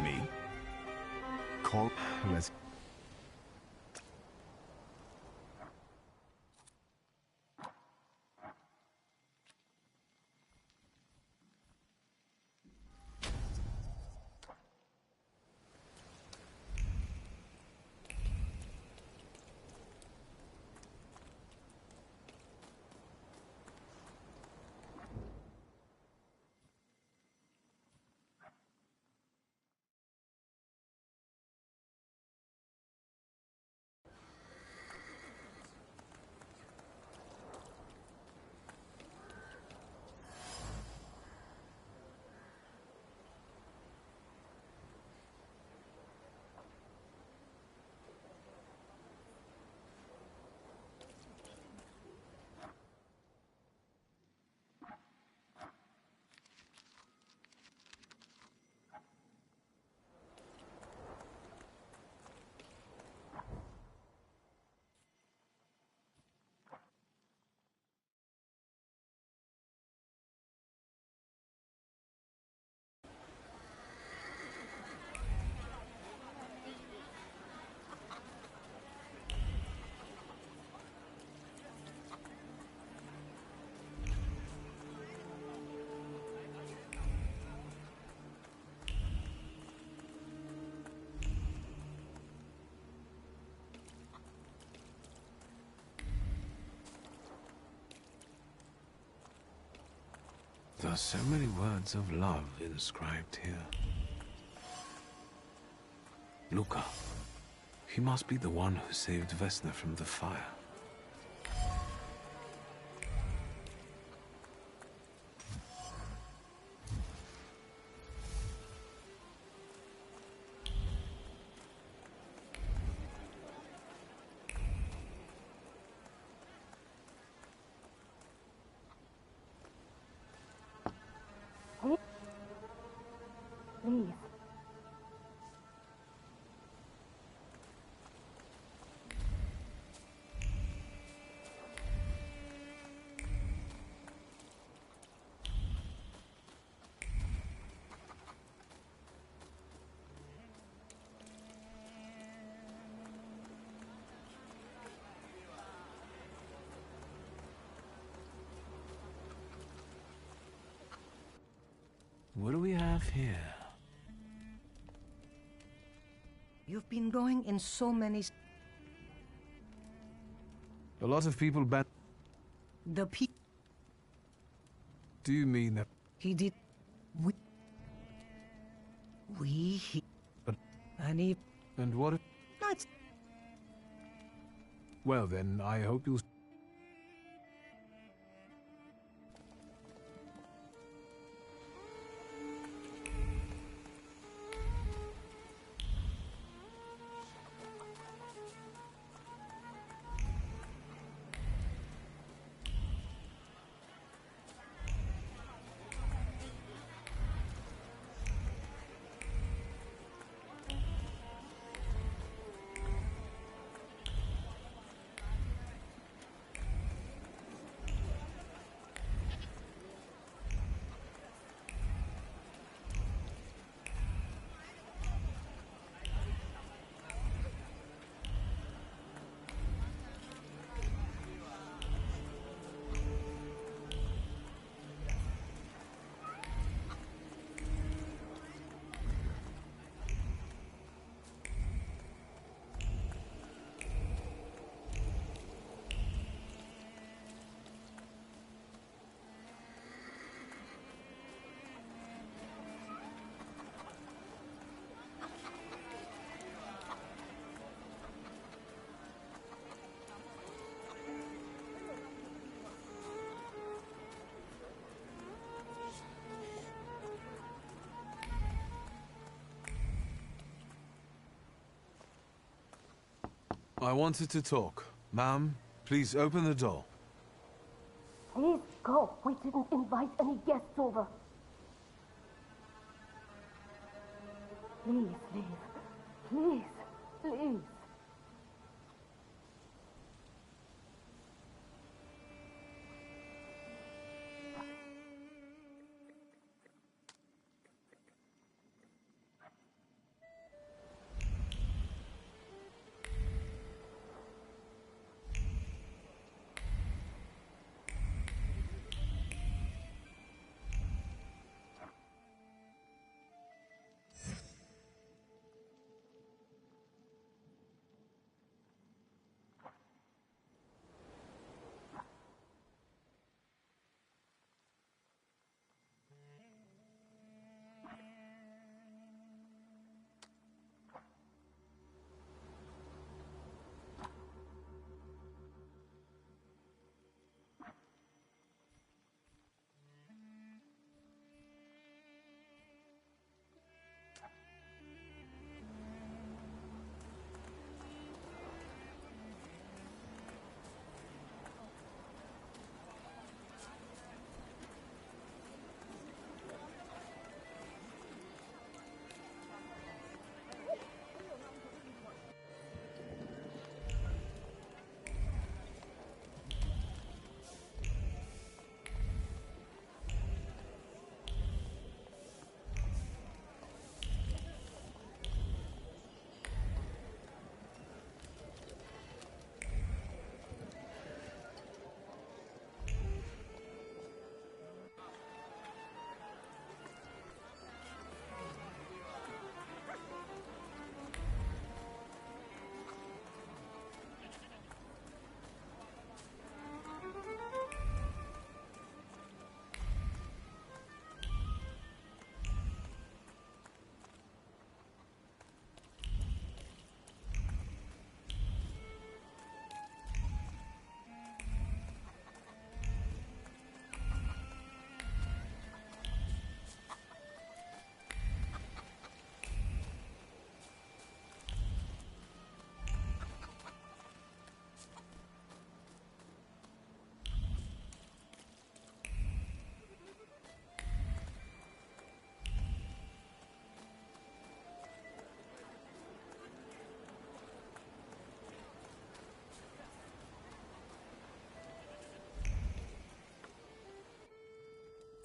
Me? Call... Let's... There are so many words of love inscribed here. Luca. He must be the one who saved Vesna from the fire. Please, What do we have here? You've been going in so many... A lot of people ban... The pe... Do you mean that... He did... He... But... And he... And what if... Not... Well then, I hope you'll... I wanted to talk. Ma'am, please open the door. Please go. We didn't invite any guests over. Please leave. Please, please.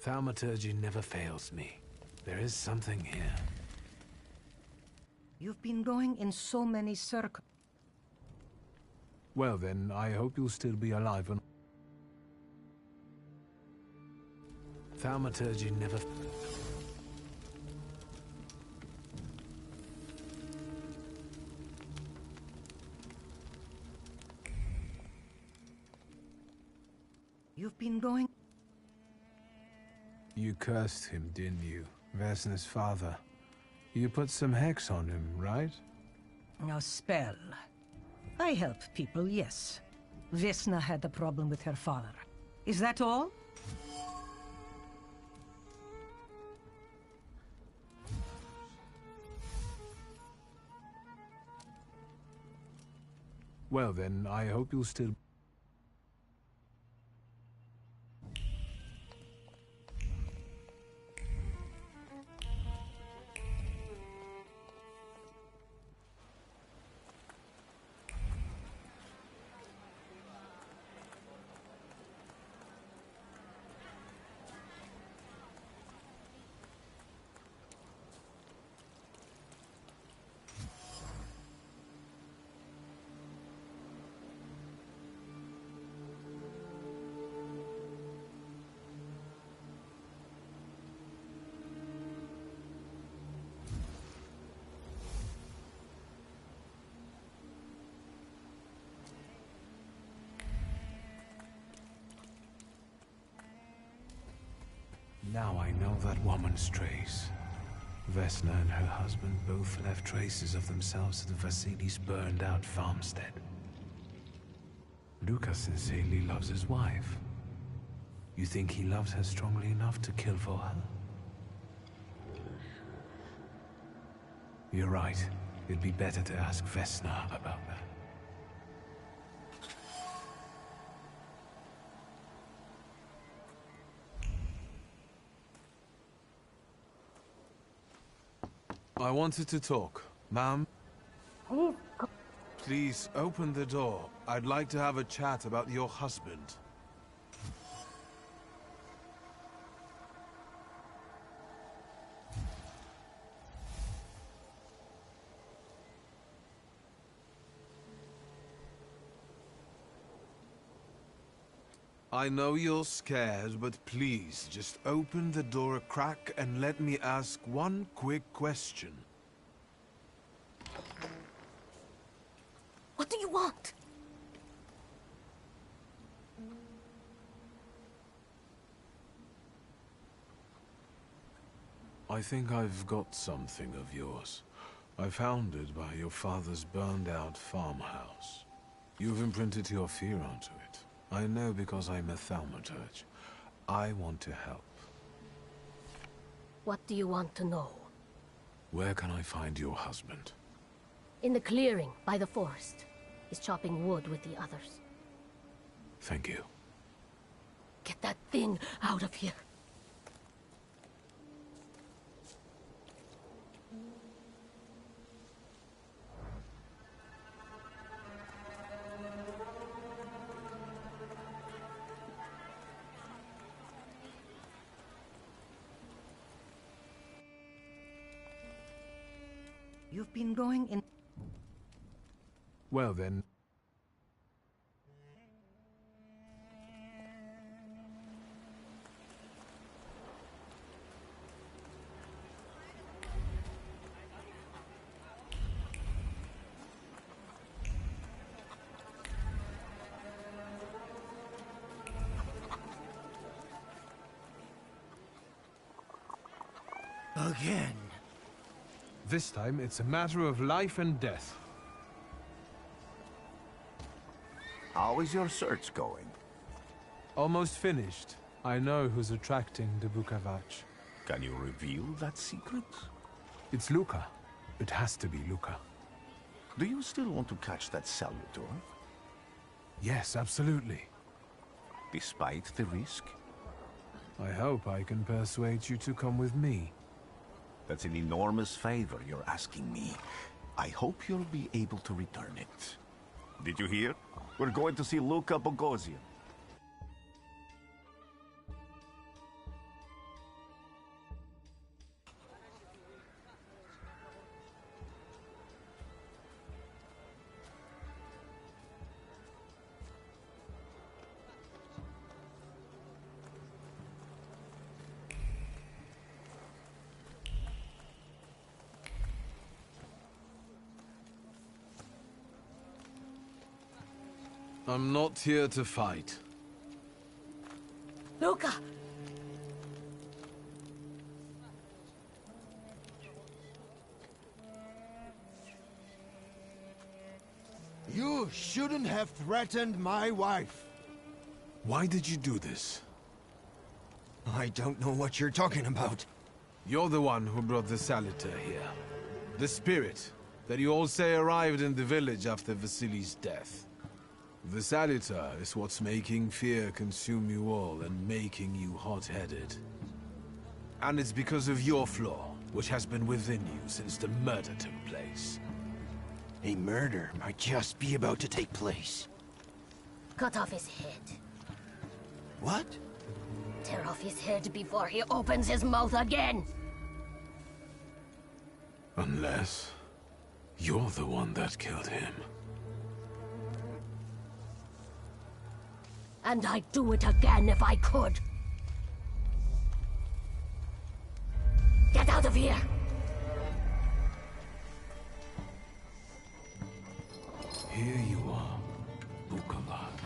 Thaumaturge never fails me. There is something here. You've been going in so many circles. Well then, I hope you'll still be alive when... Thaumaturge never... been going... You cursed him, didn't you? Vesna's father. You put some hex on him, right? A spell. I help people, yes. Vesna had a problem with her father. Is that all? Well then, I hope you'll still... Now I know that woman's trace. Vesna and her husband both left traces of themselves at Vasily's burned-out farmstead. Luka sincerely loves his wife. You think he loves her strongly enough to kill for her? You're right. It'd be better to ask Vesna about that. I wanted to talk. Ma'am? Please, open the door. I'd like to have a chat about your husband. I know you're scared, but please, just open the door a crack and let me ask one quick question. What do you want? I think I've got something of yours. I found it by your father's burned-out farmhouse. You've imprinted your fear onto it. I know because I'm a Thaumaturge. I want to help. What do you want to know? Where can I find your husband? In the clearing, by the forest. He's chopping wood with the others. Thank you. Get that thing out of here. You've been going in... Well then... Again. This time, it's a matter of life and death. How is your search going? Almost finished. I know who's attracting the Bukavach. Can you reveal that secret? It's Luka. It has to be Luka. Do you still want to catch that Salutor? Yes, absolutely. Despite the risk? I hope I can persuade you to come with me. That's an enormous favor you're asking me. I hope you'll be able to return it. Did you hear? We're going to see Luka Bogosian. I'm not here to fight. Luca! You shouldn't have threatened my wife. Why did you do this? I don't know what you're talking about. You're the one who brought the Saliter here. The spirit that you all say arrived in the village after Vasily's death. The Saliter is what's making fear consume you all and making you hot-headed. And it's because of your flaw, which has been within you since the murder took place. A murder might just be about to take place. Cut off his head. What? Tear off his head before he opens his mouth again! Unless you're the one that killed him. And I'd do it again if I could. Get out of here! Here you are, Bukalat.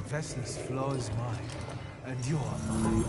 Vesna's flaw is mine, and you're mine.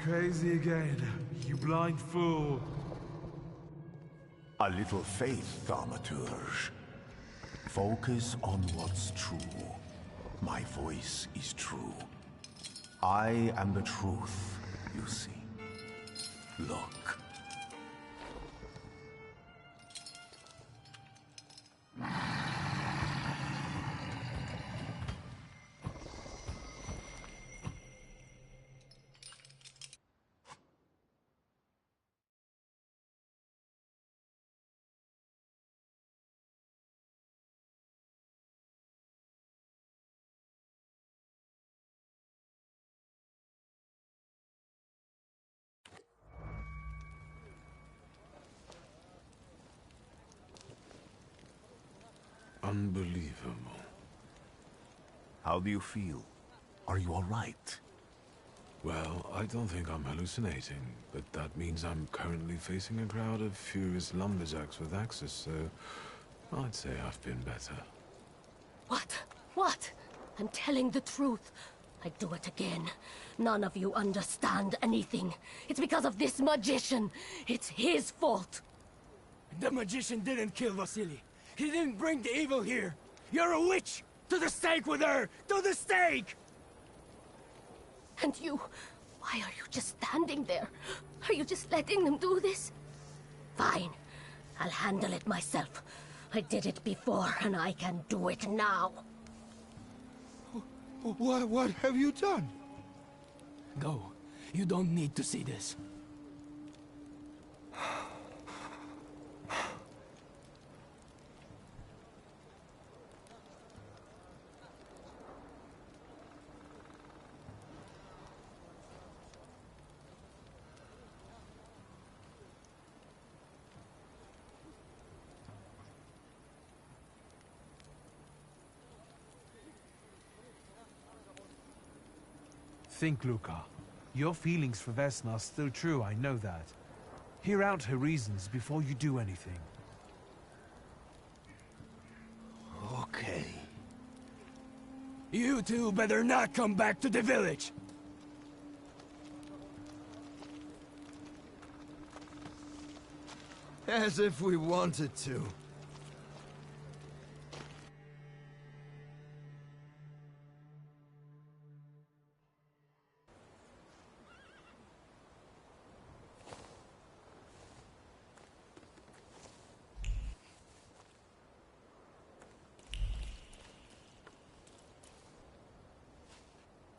Crazy again, you blind fool. A little faith, Thaumaturge. Focus on what's true. My voice is true. I am the truth, you see. Look. Unbelievable. How do you feel? Are you all right? Well, I don't think I'm hallucinating, but that means I'm currently facing a crowd of furious lumberjacks with axes, so I'd say I've been better. What? What? I'm telling the truth. I'd do it again. None of you understand anything. It's because of this magician. It's his fault. The magician didn't kill Vasily. He didn't bring the evil here! You're a witch! To the stake with her! To the stake! And you... why are you just standing there? Are you just letting them do this? Fine. I'll handle it myself. I did it before, and I can do it now. What have you done? Go. You don't need to see this. Think, Luca. Your feelings for Vesna are still true, I know that. Hear out her reasons before you do anything. Okay. You two better not come back to the village! As if we wanted to.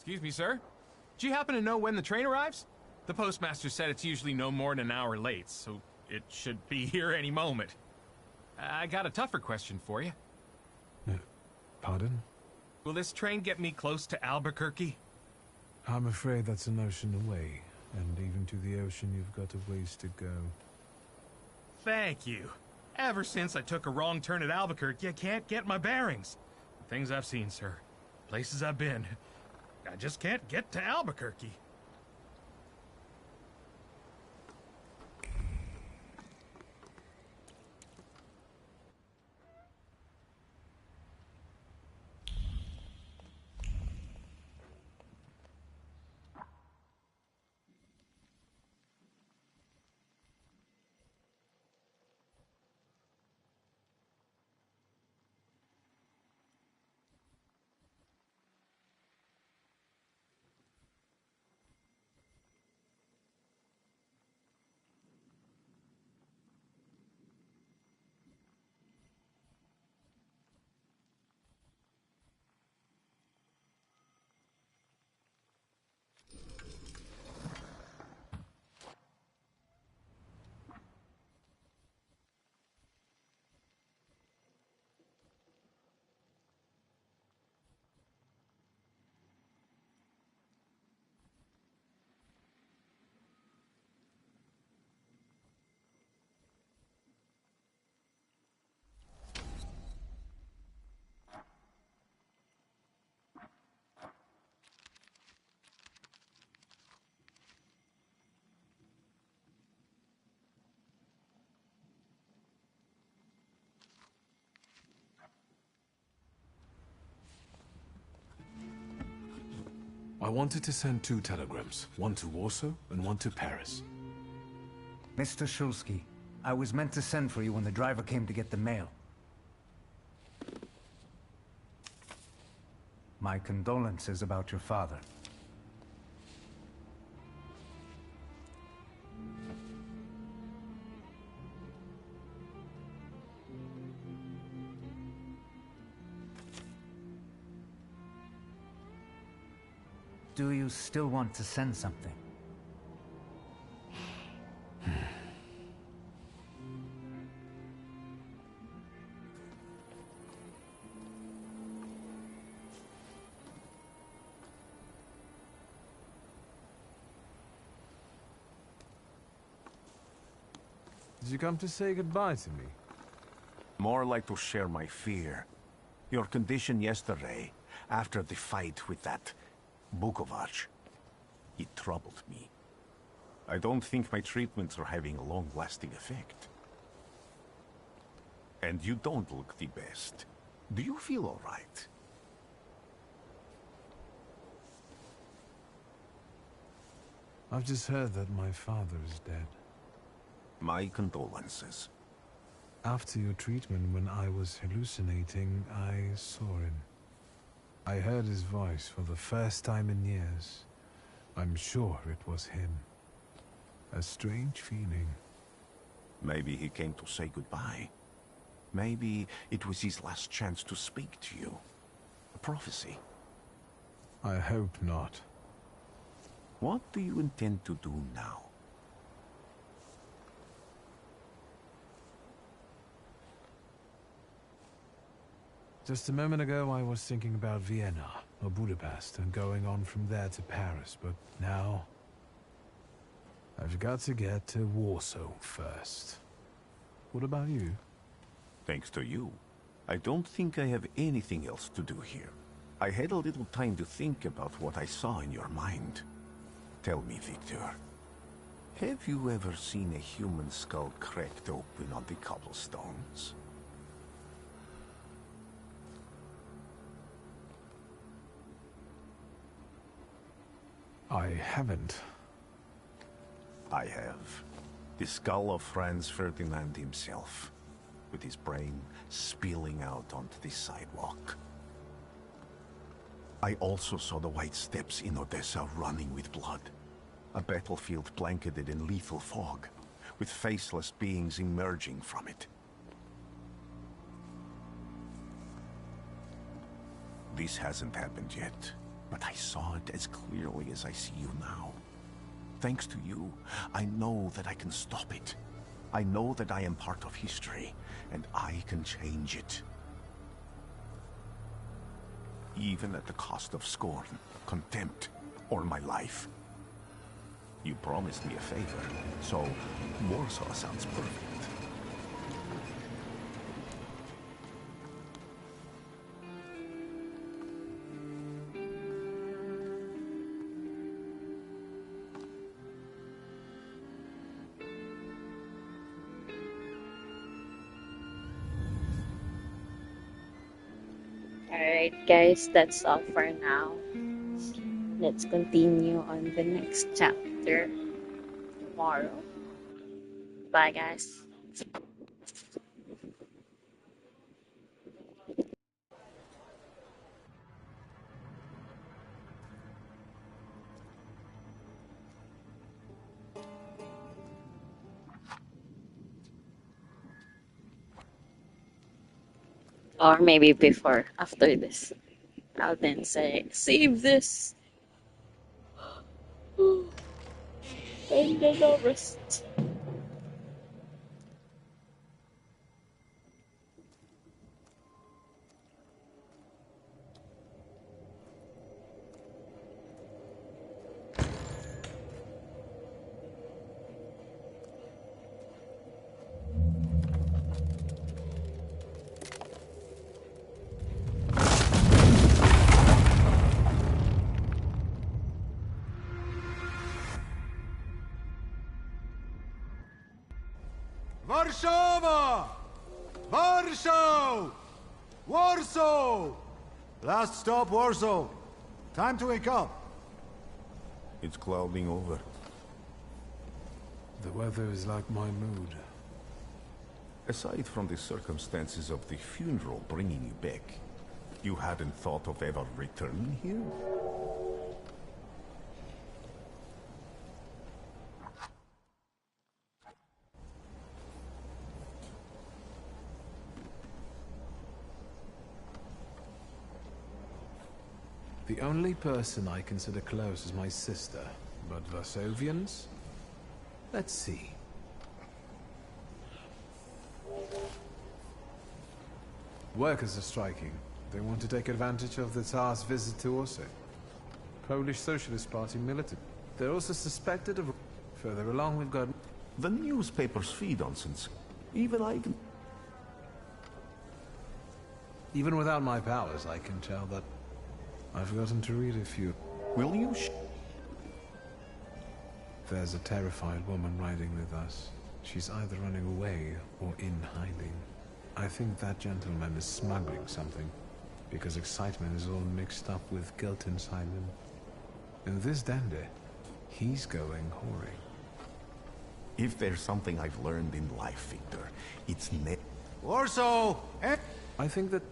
Excuse me, sir. Do you happen to know when the train arrives? The postmaster said it's usually no more than an hour late, so it should be here any moment. I got a tougher question for you. Pardon? Will this train get me close to Albuquerque? I'm afraid that's an ocean away, and even to the ocean you've got a ways to go. Thank you. Ever since I took a wrong turn at Albuquerque, I can't get my bearings. The things I've seen, sir. Places I've been. I just can't get to Albuquerque. I wanted to send 2 telegrams, one to Warsaw and one to Paris. Mr. Shulsky, I was meant to send for you when the driver came to get the mail. My condolences about your father. Do you still want to send something? Did you come to say goodbye to me? More like to share my fear. Your condition yesterday, after the fight with that Bukovac, it troubled me. I don't think my treatments are having a long-lasting effect. And you don't look the best. Do you feel all right? I've just heard that my father is dead. My condolences. After your treatment, when I was hallucinating, I saw him. I heard his voice for the first time in years. I'm sure it was him. A strange feeling. Maybe he came to say goodbye. Maybe it was his last chance to speak to you. A prophecy. I hope not. What do you intend to do now? Just a moment ago, I was thinking about Vienna or Budapest and going on from there to Paris, but now I've got to get to Warsaw first. What about you? Thanks to you, I don't think I have anything else to do here. I had a little time to think about what I saw in your mind. Tell me, Victor, have you ever seen a human skull cracked open on the cobblestones? I haven't. I have. The skull of Franz Ferdinand himself, with his brain spilling out onto the sidewalk. I also saw the white steps in Odessa running with blood. A battlefield blanketed in lethal fog, with faceless beings emerging from it. This hasn't happened yet, but I saw it as clearly as I see you now. Thanks to you, I know that I can stop it. I know that I am part of history, and I can change it. Even at the cost of scorn, contempt, or my life. You promised me a favor, so Warsaw sounds perfect. Alright guys, that's all for now. Let's continue on the next chapter tomorrow. Bye guys. Or maybe before, after this. I'll then say, save this! And then I'll rest. Warszawa! Warsaw! Warsaw! Last stop, Warsaw. Time to wake up. It's clouding over. The weather is like my mood. Aside from the circumstances of the funeral bringing you back, you hadn't thought of ever returning here? The only person I consider close is my sister, but Varsovians? Let's see. Workers are striking. They want to take advantage of the Tsar's visit to Warsaw. Polish Socialist Party militant. They're also suspected of... Further along, we've got... The newspapers feed on since... Even I can... Even without my powers, I can tell that I've forgotten to read a few. Will you There's a terrified woman riding with us. She's either running away or in hiding. I think that gentleman is smuggling something, because excitement is all mixed up with guilt inside him. And this dandy, he's going whoring. If there's something I've learned in life, Victor, it's Warsaw! I think that